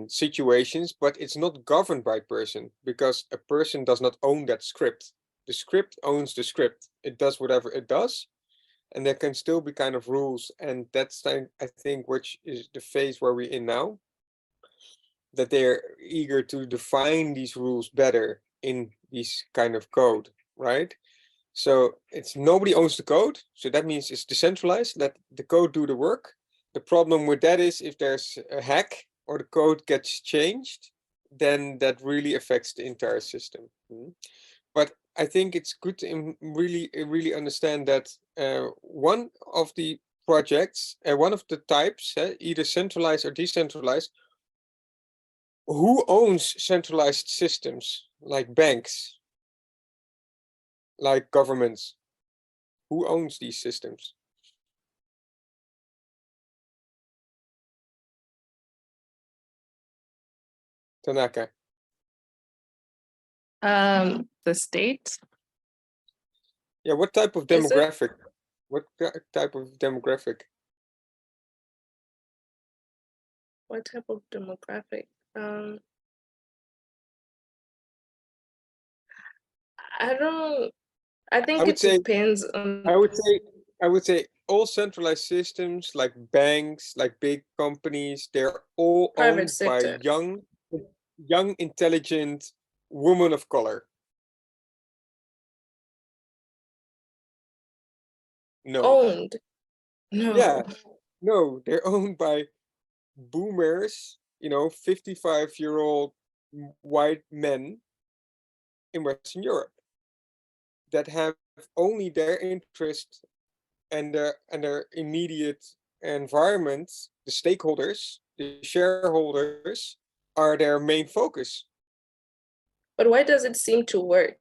situations, but it's not governed by person because a person does not own that script. The script owns the script. It does whatever it does, and there can still be kind of rules. And that's I think which is the phase where we're in now, that they're eager to define these rules better in this kind of code, right? So it's nobody owns the code. So that means it's decentralized, let the code do the work. The problem with that is if there's a hack or the code gets changed, then that really affects the entire system. But I think it's good to really understand that one of the projects, one of the types, either centralized or decentralized, who owns centralized systems like banks, like governments? Who owns these systems? Tanaka. The state. Yeah, what type of Is it? demographic? What type of demographic? What type of demographic? I don't. I think it depends on. I would say all centralized systems like banks, like big companies, they're all Private owned by sector. young, intelligent women of color. No. Owned. No. Yeah. No, they're owned by boomers, 55-year-old white men in Western Europe that have only their interest and their immediate environment, the stakeholders, the shareholders, are their main focus. But why does it seem to work?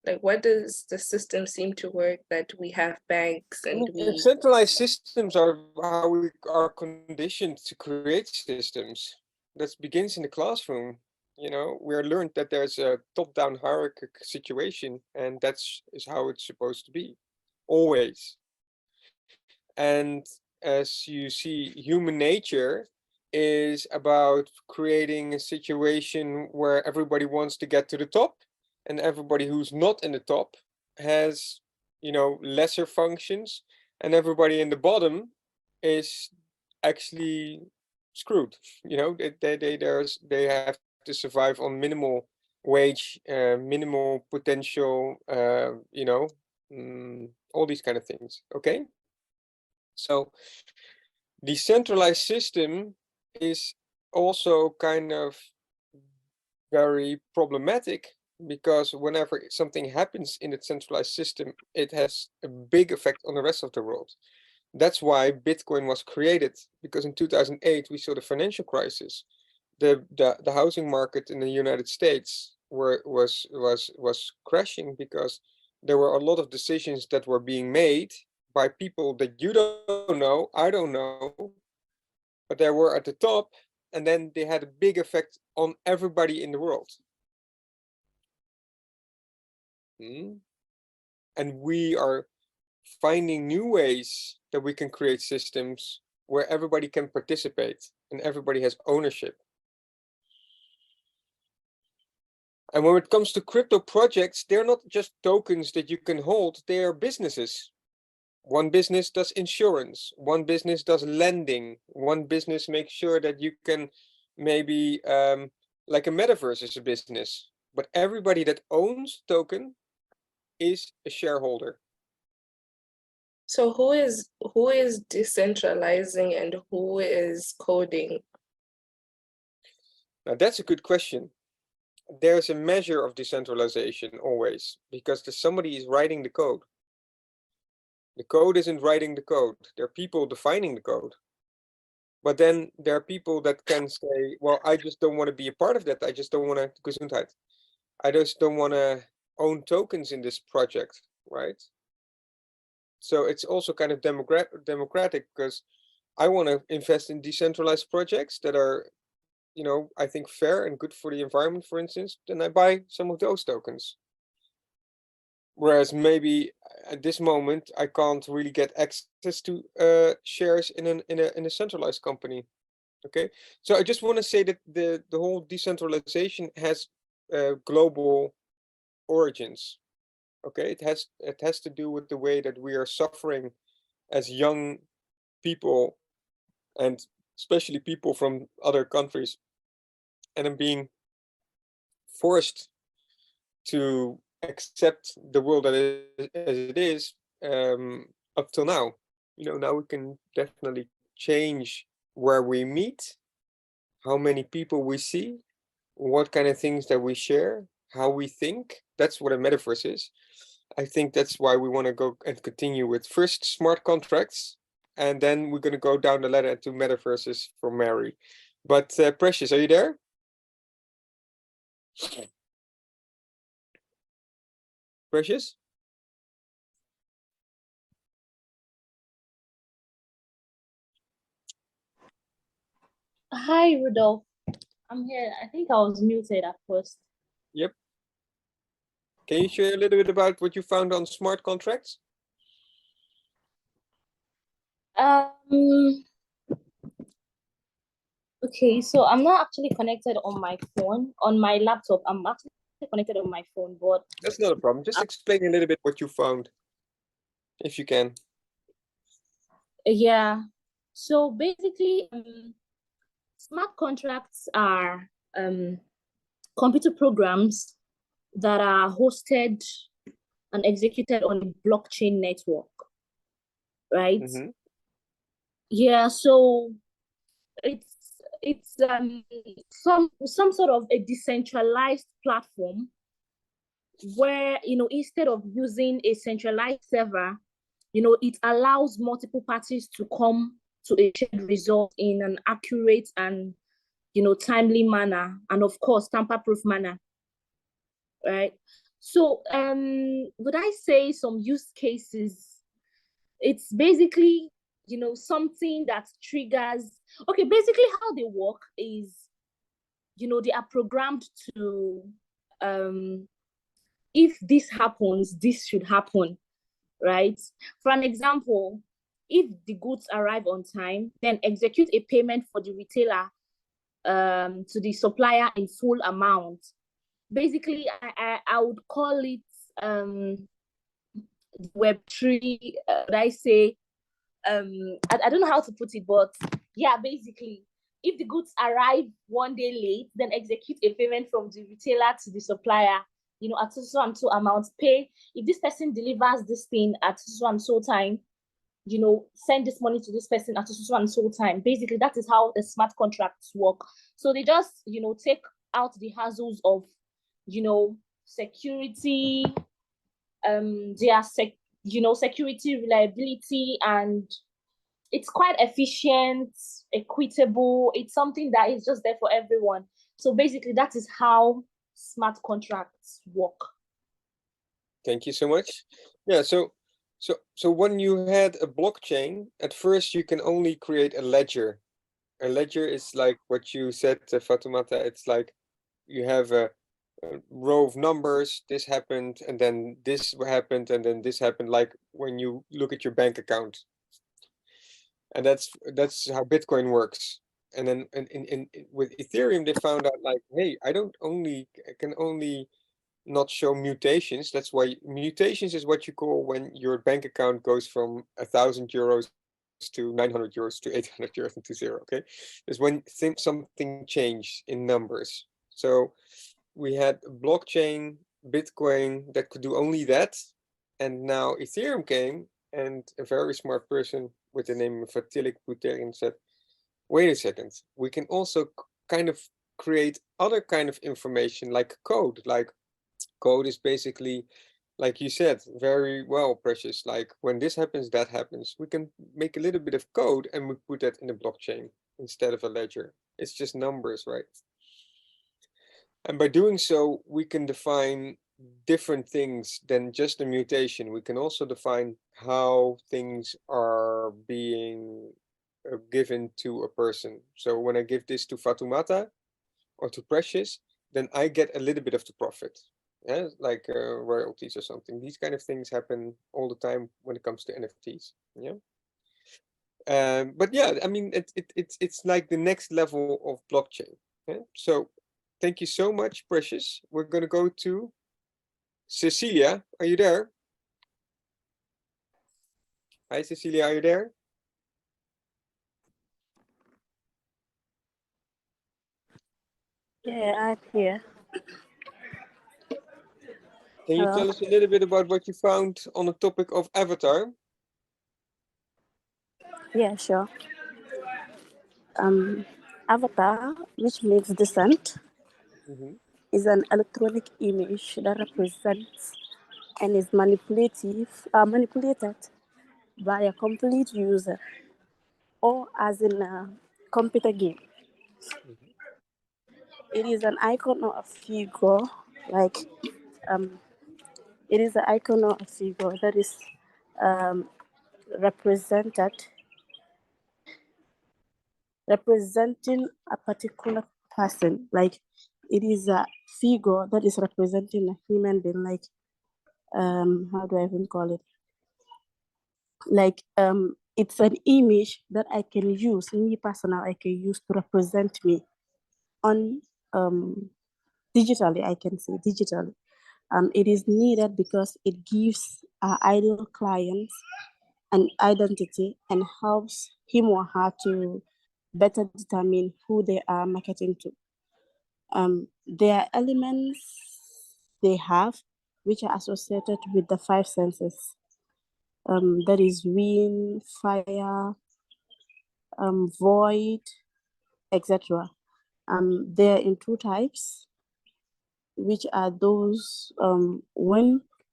Like, why does the system seem to work that we have banks and we... Centralized systems are how we are conditioned to create systems. That begins in the classroom. We're learned that there's a top-down hierarchical situation, and is how it's supposed to be, always. And as you see, human nature is about creating a situation where everybody wants to get to the top, and everybody who's not in the top has, lesser functions, and everybody in the bottom is actually screwed. They have to survive on minimal wage, minimal potential, all these kind of things. Okay. So the centralized system is also kind of very problematic, because whenever something happens in the centralized system, it has a big effect on the rest of the world. That's why Bitcoin was created, because in 2008 we saw the financial crisis. The housing market in the United States was crashing because there were a lot of decisions that were being made by people that you don't know, I don't know, but they were at the top, and then they had a big effect on everybody in the world. And we are finding new ways that we can create systems where everybody can participate and everybody has ownership. And when it comes to crypto projects, they're not just tokens that you can hold, they are businesses. One business does insurance, one business does lending, one business makes sure that you can maybe, like a metaverse is a business, but everybody that owns token is a shareholder. So who is decentralizing and who is coding? Now that's a good question. There's a measure of decentralization always, because somebody is writing the code. The code isn't writing the code. There are people defining the code. But then there are people that can say, well, I just don't want to be a part of that. I just don't want to, Gesundheit. I just don't want to own tokens in this project, right? So it's also kind of democratic, because I want to invest in decentralized projects that are, you know, I think fair and good for the environment, for instance, then I buy some of those tokens. Whereas maybe at this moment I can't really get access to shares in a centralized company. Okay, so I just want to say that the whole decentralization has global origins. Okay, it has to do with the way that we are suffering as young people, and especially people from other countries, and I'm being forced to accept the world as it is, up till now. You know, now we can definitely change where we meet, how many people we see, what kind of things that we share, how we think. That's what a metaverse is. I think that's why we want to go and continue with first smart contracts, and then we're going to go down the ladder to metaverses for Mary. But Precious, are you there? Precious? Hi, Rudolph. I'm here. I think I was muted at first. Yep. Can you share a little bit about what you found on smart contracts? Okay, so I'm not actually connected on my phone. On my laptop, I'm actually connected on my phone, but That's not a problem. Just explain a little bit what you found, if you can. yeah. So basically, smart contracts are computer programs that are hosted and executed on a blockchain network, right? Mm-hmm. Yeah, so it's some sort of a decentralized platform where, you know, instead of using a centralized server, you know, it allows multiple parties to come to a shared result in an accurate and, you know, timely manner, and of course tamper-proof manner, right? So would I say some use cases? It's basically, you know, something that triggers. Okay, basically how they work is, you know, they are programmed to, if this happens, this should happen, right? For an example, if the goods arrive on time, then execute a payment for the retailer to the supplier in full amount. Basically, I would call it Web3. I say, I don't know how to put it, but yeah, basically, if the goods arrive one day late, then execute a payment from the retailer to the supplier, you know, at so and so amount. Pay if this person delivers this thing at so and so time, you know, send this money to this person at so and so time. Basically, that is how the smart contracts work. So they just, you know, take out the hassles of, security, security, reliability, and it's quite efficient, equitable. It's something that is just there for everyone. So basically, that is how smart contracts work. Thank you so much. Yeah, so when you had a blockchain, at first you can only create a ledger. A ledger is like what you said, Fatoumata. It's like you have a row of numbers. This happened, and then this happened, and then this happened. Like when you look at your bank account, and that's how Bitcoin works. And then with Ethereum, they found out like, hey, I can only not show mutations. That's why mutations is what you call when your bank account goes from 1,000 euros to 900 euros to 800 euros and to zero. Okay, is when something changed in numbers. So we had blockchain, Bitcoin that could do only that, and now Ethereum came, and a very smart person with the name of Vitalik Buterin said, "Wait a second, we can also kind of create other kind of information like code. Like code is basically, like you said, very well, Precious. Like when this happens, that happens. We can make a little bit of code and we put that in the blockchain instead of a ledger. It's just numbers, right? And by doing so, we can define different things than just a mutation. We can also define how things are being given to a person. So when I give this to Fatoumata or to Precious, then I get a little bit of the profit. Yeah, like royalties or something. These kind of things happen all the time when it comes to NFTs. Yeah. But yeah, I mean, it's like the next level of blockchain. Yeah? So thank you so much, Precious. We're going to go to Cecilia. Are you there? Hi, Cecilia. Are you there? Yeah, I'm here. Can you Hello. tell us a little bit about what you found on the topic of Avatar? Yeah, sure. Avatar, which means descent, is an electronic image that represents and is manipulated by a complete user or as in a computer game. It is an icon or a figure, like it is an icon or a figure that is representing a particular person. Like it is a figure that is representing a human being. Like how do I even call it? Like it's an image that I can use, me personal, I can use to represent me on digitally. I can say digitally. It is needed because it gives our ideal clients an identity and helps him or her to better determine who they are marketing to. There are elements they have which are associated with the five senses. That is wind, fire, void, etc. They're in two types, which are those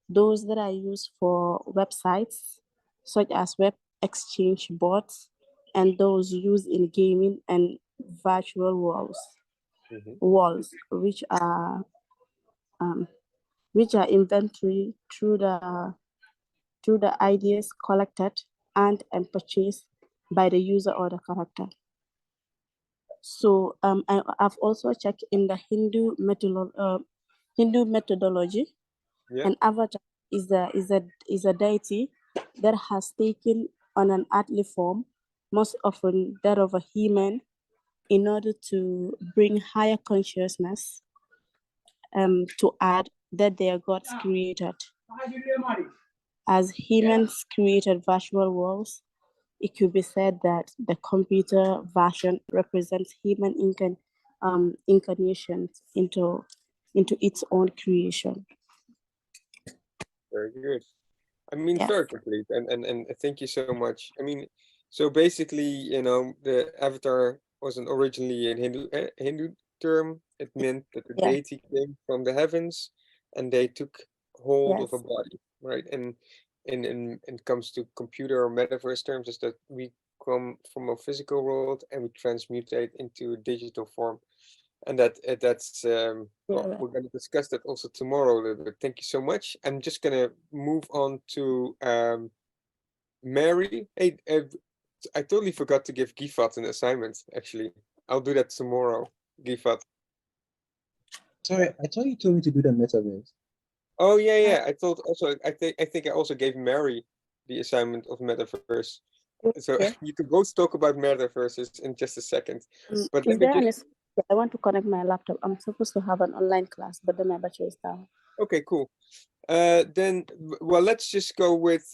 those that are used for websites, such as web exchange bots, and those used in gaming and virtual walls, which are inventory through the ideas collected and purchased by the user or the character. So I've also checked in the Hindu methodology. Yeah. An avatar is a deity that has taken on an earthly form, most often that of a human, in order to bring higher consciousness to add that they are God's created. As humans created virtual worlds, it could be said that the computer version represents human incarnations into its own creation. Very good. I mean, Yeah. very complete, and thank you so much. I mean, so basically, the avatar wasn't originally a Hindu term. It meant that the Yeah. deity came from the heavens and they took hold of a Yes. body, right? And in it comes to computer or metaverse terms, is that we come from a physical world and we transmutate into a digital form. And that's Yeah. well, we're going to discuss that also tomorrow a little bit. Thank you so much. I'm just going to move on to Mary. Hey, I totally forgot to give Gifat an assignment, actually. I'll do that tomorrow, Gifat. Sorry, I thought you told me to do the metaverse. Oh yeah. I thought also I think I also gave Mary the assignment of Metaverse. So Okay. you can both talk about Metaverses in just a second. But Is let me there just I want to connect my laptop. I'm supposed to have an online class, but then my battery is down. okay, cool. Then well, let's just go with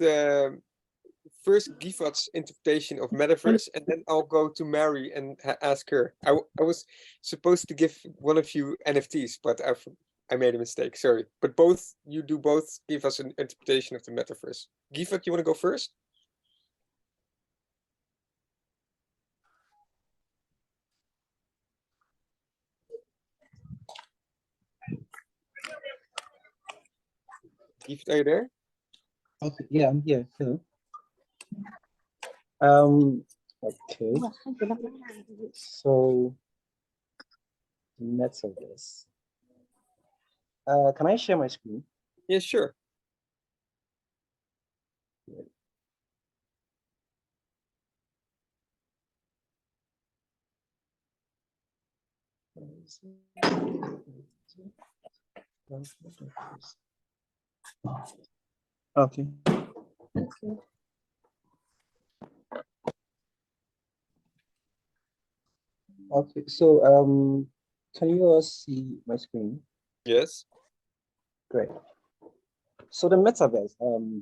first Gifat's interpretation of Metaverse, and then I'll go to Mary and ask her. I was supposed to give one of you NFTs, but I made a mistake. Sorry. But you do both give us an interpretation of the Metaverse. Gifat, you want to go first? Gifat, are you there? Okay, yeah, I'm here. Hello. Okay. So metaverse. Can I share my screen? Yeah, sure. Okay. Okay, so can you all see my screen? Yes. Great. So the metaverse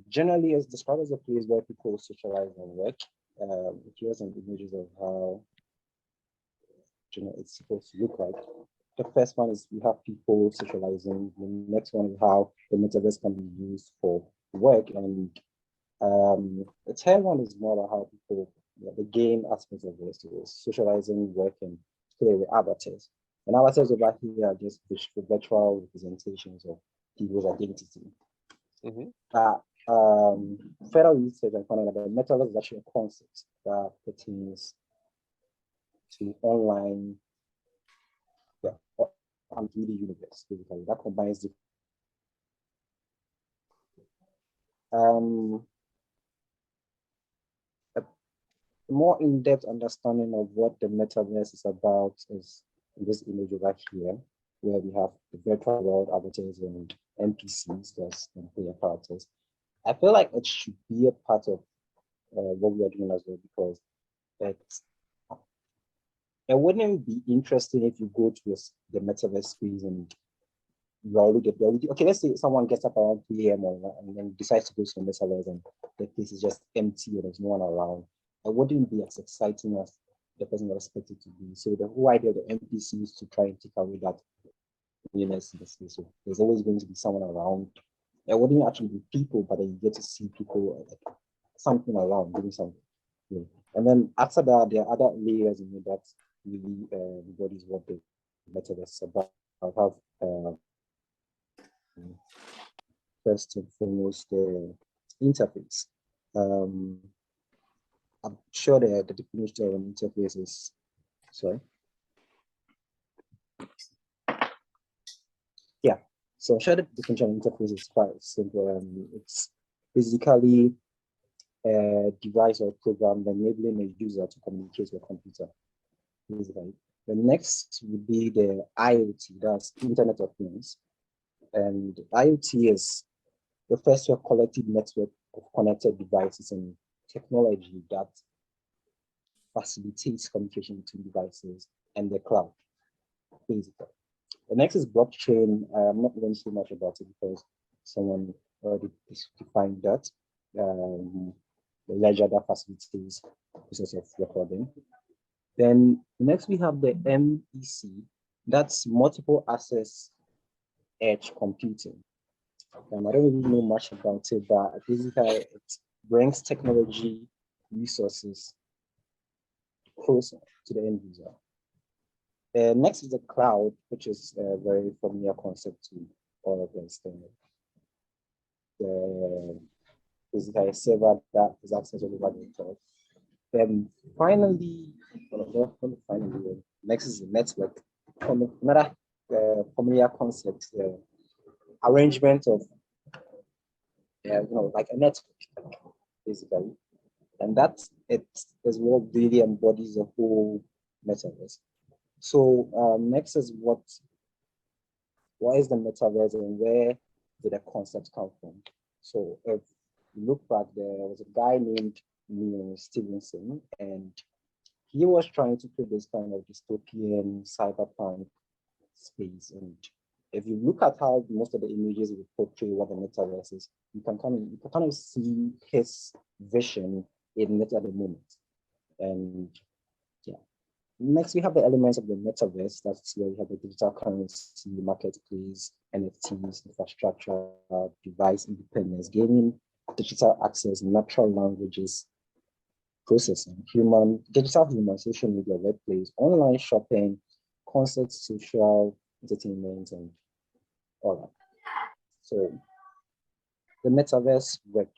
generally is described as a place where people socialize and work. Here's some images of how it's supposed to look like. The first one is we have people socializing. The next one is how the metaverse can be used for work, and the third one is more about how people, the game aspect of this is socializing, working, play with avatars. And avatars over here are just virtual representations of people's identity. Further research and found out that the metaverse is actually a concept that pertains to online, and 3D universe, basically, that combines the a more in-depth understanding of what the metaverse is about is in this image over here, where we have the virtual world avatars and NPCs, that's player characters. I feel like it should be a part of what we are doing as well, because it wouldn't be interesting if you go to the metaverse space and you already okay, let's say someone gets up around 3 a.m. and then decides to go to the metaverse and the place is just empty and there's no one around. It wouldn't be as exciting as the person was expected to be. So the whole idea of the NPC is to try and take away that weirdness in the space. So there's always going to be someone around. It wouldn't actually be people, but then you get to see people, like something around doing something. Yeah. And then after that, there are other layers in it that really embodies what the metaverse is about. I'll have first and foremost the interface. I'm sure the definition of an interface is, sorry. Yeah, so I'm sure the definition of interface is quite simple. It's basically a device or program enabling a user to communicate with a computer. Basically. The next would be the IoT, that's Internet of Things. And IoT is refers to a collective network of connected devices and technology that facilitates communication between devices and the cloud, basically. The next is blockchain. I'm not going to say much about it because someone already defined that. The ledger that facilitates the process of recording. Then next we have the MEC, that's multiple access edge computing. I don't really know much about it, but basically it brings technology resources closer to the end user. Next is the cloud, which is a very familiar concept to all of us. Is a server that is accessible over the internet. Then finally, next is the network. Another familiar concept, arrangement of, like a network, basically. And that it is what really embodies the whole metaverse. So next is what is the metaverse and where did the concept come from? So if you look back, there was a guy named Neil Stevenson, and he was trying to create this kind of dystopian cyberpunk space. And if you look at how most of the images we portray what the metaverse is, you can kind of see his vision in it at the moment. And yeah. Next, we have the elements of the metaverse. That's where we have the digital currency, marketplace, NFTs, infrastructure, device independence, gaming, digital access, natural languages, processing, digital human, social media, workplace, online shopping, concerts, social entertainment, and all that. So the metaverse work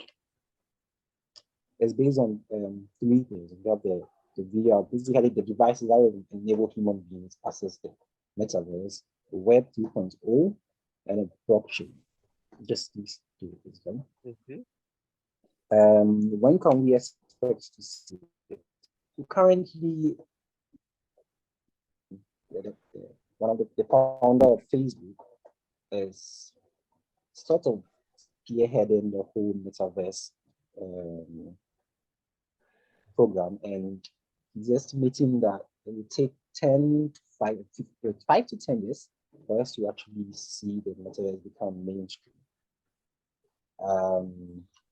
is based on 3 things. We have the VR, basically the devices that will enable human beings access the metaverse, the Web 2.0, and a blockchain. Just these 2 things. When can we expect to see it? Currently, one of the founder of Facebook is sort of spearheading the whole metaverse program, and he's estimating that it will take 5 to 10 years for us to actually see the metaverse become mainstream.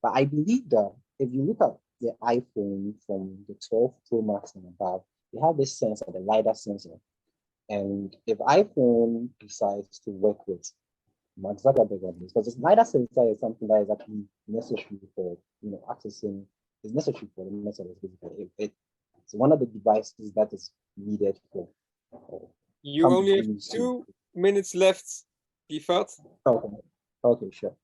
But I believe that if you look at the iPhone from the 12 Pro Max and above, they have this sensor, the LiDAR sensor. And if iPhone decides to work with Mark Zuckerberg on this, because this LiDAR sensor is something that is actually necessary for accessing, is necessary for the metaverse. Basically, it's one of the devices that is needed for. You only have 2 minutes left, Gifat. Okay, sure.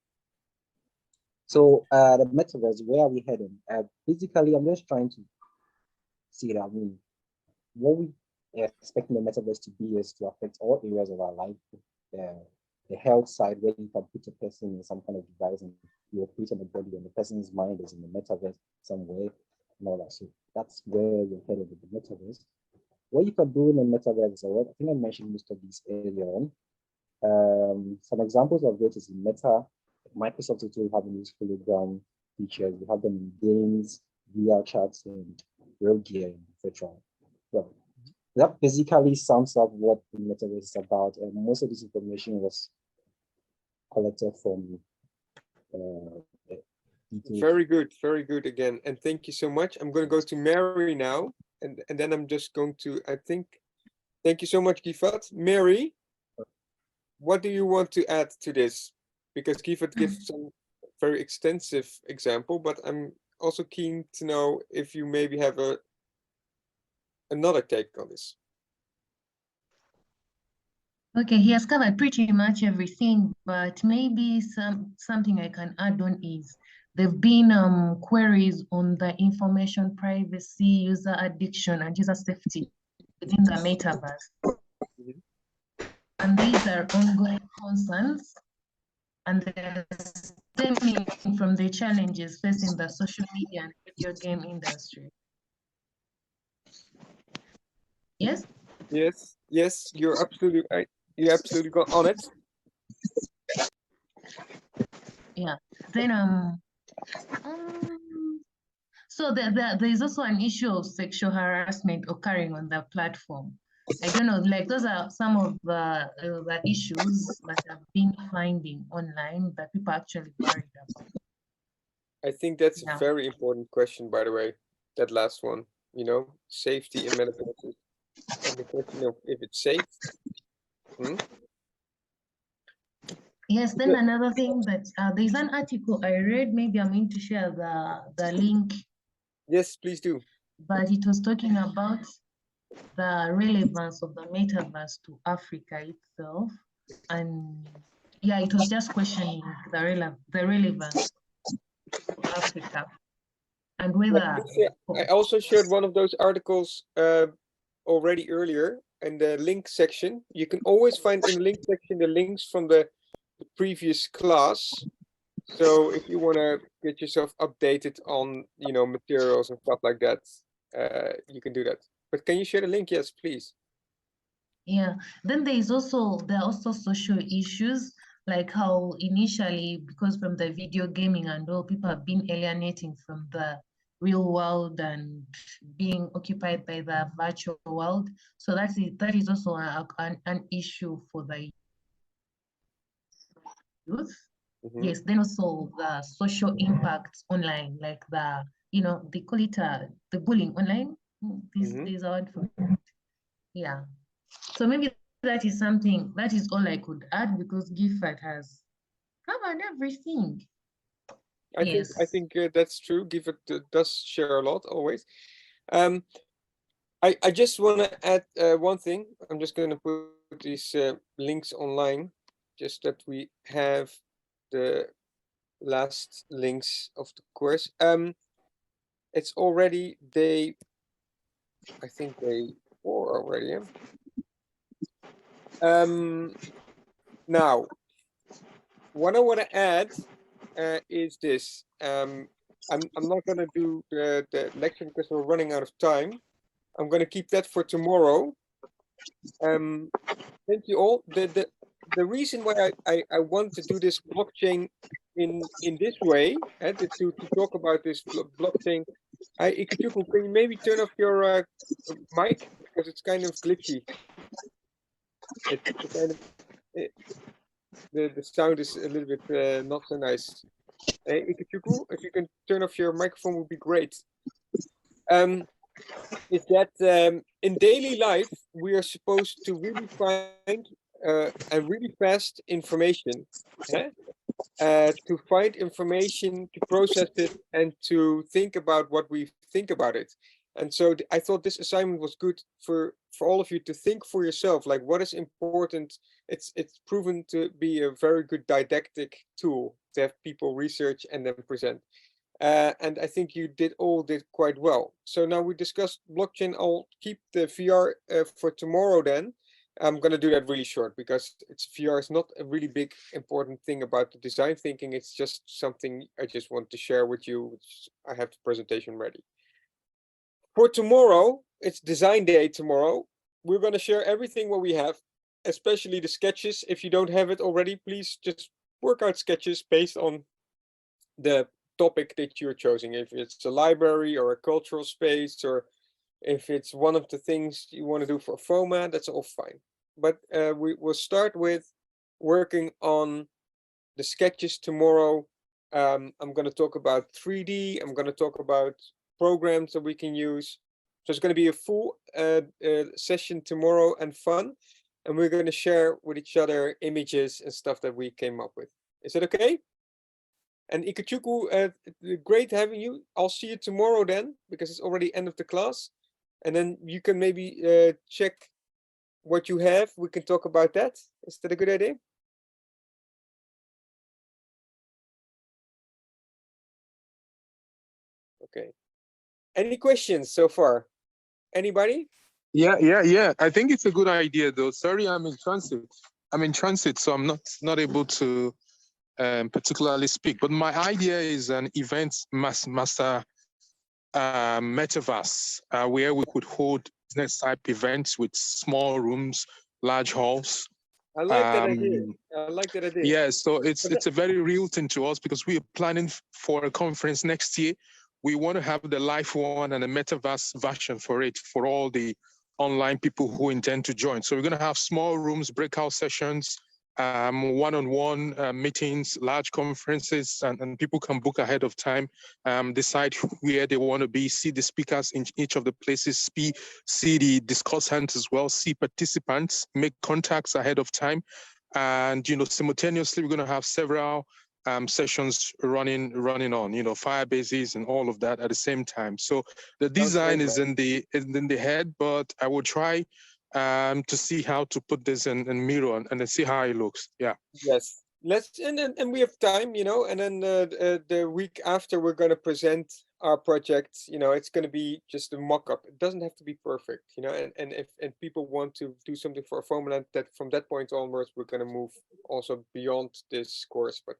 So the metaverse, where are we heading? Basically, I'm just trying to see that. I mean, what we expecting the metaverse to be is to affect all areas of our life. The health side, where you can put a person in some kind of device and you operate on the body, and the person's mind is in the metaverse somewhere, and all that. So that's where you're headed with the metaverse. What you can do in the metaverse, I think I mentioned most of these earlier on. Some examples of this is in Meta. Microsoft is also having these hologram features. We have them in games, VR chats, and real gear and virtual. Well, that basically sums up what the metaverse is about, and most of this information was collected from very good again, and thank you so much. I'm going to go to Mary now, and then I'm just going to, thank you so much, Gifat. Mary, what do you want to add to this? Because Gifat gives some very extensive example, but I'm also keen to know if you maybe have another take on this. Okay, he has covered pretty much everything, but maybe something I can add on is there've been queries on the information privacy, user addiction, and user safety within the metaverse. And these are ongoing concerns, and they're stemming from the challenges facing the social media and video game industry. Yes? Yes, you're absolutely right. You absolutely got on it. Yeah. Then so there is also an issue of sexual harassment occurring on the platform. I don't know, like those are some of the issues that I've been finding online that people are actually worried about. I think that's a very important question, by the way, that last one, safety in metaverses. And the question of if it's safe. Yes, then another thing that there's an article I read, maybe I'm going to share the link. Yes, please do. But it was talking about the relevance of the metaverse to Africa itself. And yeah, it was just questioning the relevance to Africa and whether. I also shared one of those articles already earlier in the link section. You can always find in the link section the links from the previous class. So if you want to get yourself updated on, materials and stuff like that, you can do that. But can you share the link? Yes, please. Yeah, then there are also social issues, like how initially, because from the video gaming and all, people have been alienating from the real world and being occupied by the virtual world. So that is also an issue for the youth. Yes, then also the social impacts online, like they call it the bullying online. These are word for it. Yeah. So maybe that is all I could add, because Gifford has covered everything. I think that's true. Gifford does share a lot always. I just want to add one thing. I'm just going to put these links online, just that we have the last links of the course. It's already day 4 already. Now, what I want to add is this. I'm not going to do the lecture because we're running out of time. I'm going to keep that for tomorrow. Thank you all. The reason why I want to do this blockchain in this way, to talk about this blockchain. Ikuchuku, can you maybe turn off your mic, because it's kind of glitchy. It's kind of the sound is a little bit not so nice. Ikuchuku, if you can turn off your microphone, would be great. Is that in daily life we are supposed to really find and really fast information, to find information, to process it, and to think about what we think about it. And so I thought this assignment was good for all of you to think for yourself, like what is important. It's proven to be a very good didactic tool to have people research and then present. And I think you did quite well. So now we discussed blockchain. I'll keep the VR for tomorrow then. I'm going to do that really short, because VR is not a really big important thing about the design thinking. It's just something I just want to share with you, which I have the presentation ready. For tomorrow, it's design day tomorrow. We're going to share everything what we have, especially the sketches. If you don't have it already, please just work out sketches based on the topic that you're choosing. If it's a library or a cultural space, or if it's one of the things you want to do for FOMA, that's all fine. But we will start with working on the sketches tomorrow. I'm going to talk about 3D. I'm going to talk about programs that we can use. So it's going to be a full session tomorrow and fun. And we're going to share with each other images and stuff that we came up with. Is that okay? And Ikuchuku, great having you. I'll see you tomorrow then, because it's already end of the class. And then you can maybe check what you have. We can talk about that. Is that a good idea? Okay. Any questions so far? Anybody? Yeah. I think it's a good idea, though. Sorry, I'm in transit, so I'm not able to particularly speak. But my idea is an event master metaverse, where we could hold business type events with small rooms, large halls. I like that idea. I like that idea. Yeah, so it's a very real thing to us, because we are planning for a conference next year. We want to have the live one and a metaverse version for it, for all the online people who intend to join. So we're going to have small rooms, breakout sessions, one-on-one meetings, large conferences, and people can book ahead of time, decide where they want to be, see the speakers in each of the places, see the discussants as well, see participants, make contacts ahead of time. And, simultaneously, we're going to have several sessions running on, Firebases and all of that at the same time. So the design is in the head, but I will try to see how to put this in Miro and then see how it looks. Yeah. Yes. Let's and we have time, and then the week after we're going to present our project. It's going to be just a mock-up. It doesn't have to be perfect, and if people want to do something for a Foamland, that from that point onwards we're going to move also beyond this course. But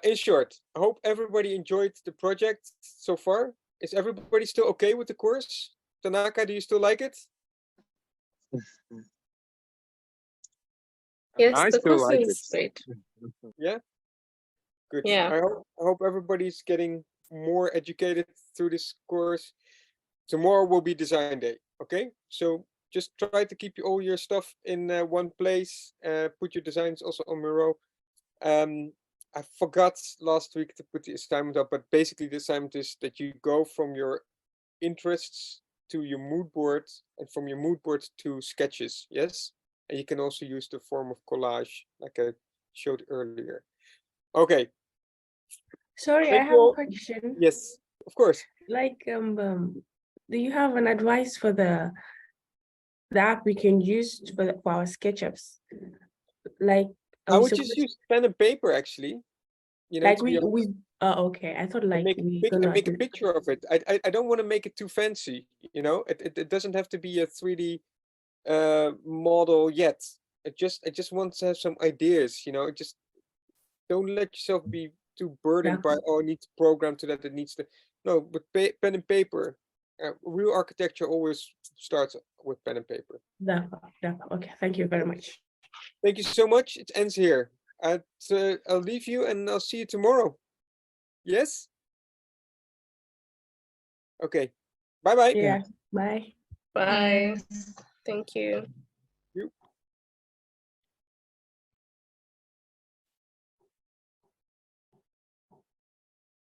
in short, I hope everybody enjoyed the project so far. Is everybody still okay with the course? Tanaka, do you still like it? Yes, I the still course like it. is great. Yeah. Good. Yeah. I hope everybody's getting more educated through this course. Tomorrow will be design day. Okay, so just try to keep all your stuff in one place. Put your designs also on Miro. I forgot last week to put the assignment up, but basically the assignment is that you go from your interests to your mood board, and from your mood board to sketches. Yes, and you can also use the form of collage like I showed earlier. Okay. Sorry, I Thank have you a all. question. Yes, of course. Like, do you have an advice for the app we can use for our SketchUps? Like, I would just use pen and paper actually. like to be honest, okay. I thought like and we gonna make a picture of it. I don't want to make it too fancy. It doesn't have to be a 3D model yet. I just want to have some ideas. Just don't let yourself be too burdened by, oh, I need to program to that. It needs to. No, with pen and paper. Real architecture always starts with pen and paper. Okay, thank you very much. Thank you so much. It ends here. I'll leave you and I'll see you tomorrow. Yes? Okay. Bye-bye. Yeah, bye. Bye. Thank you.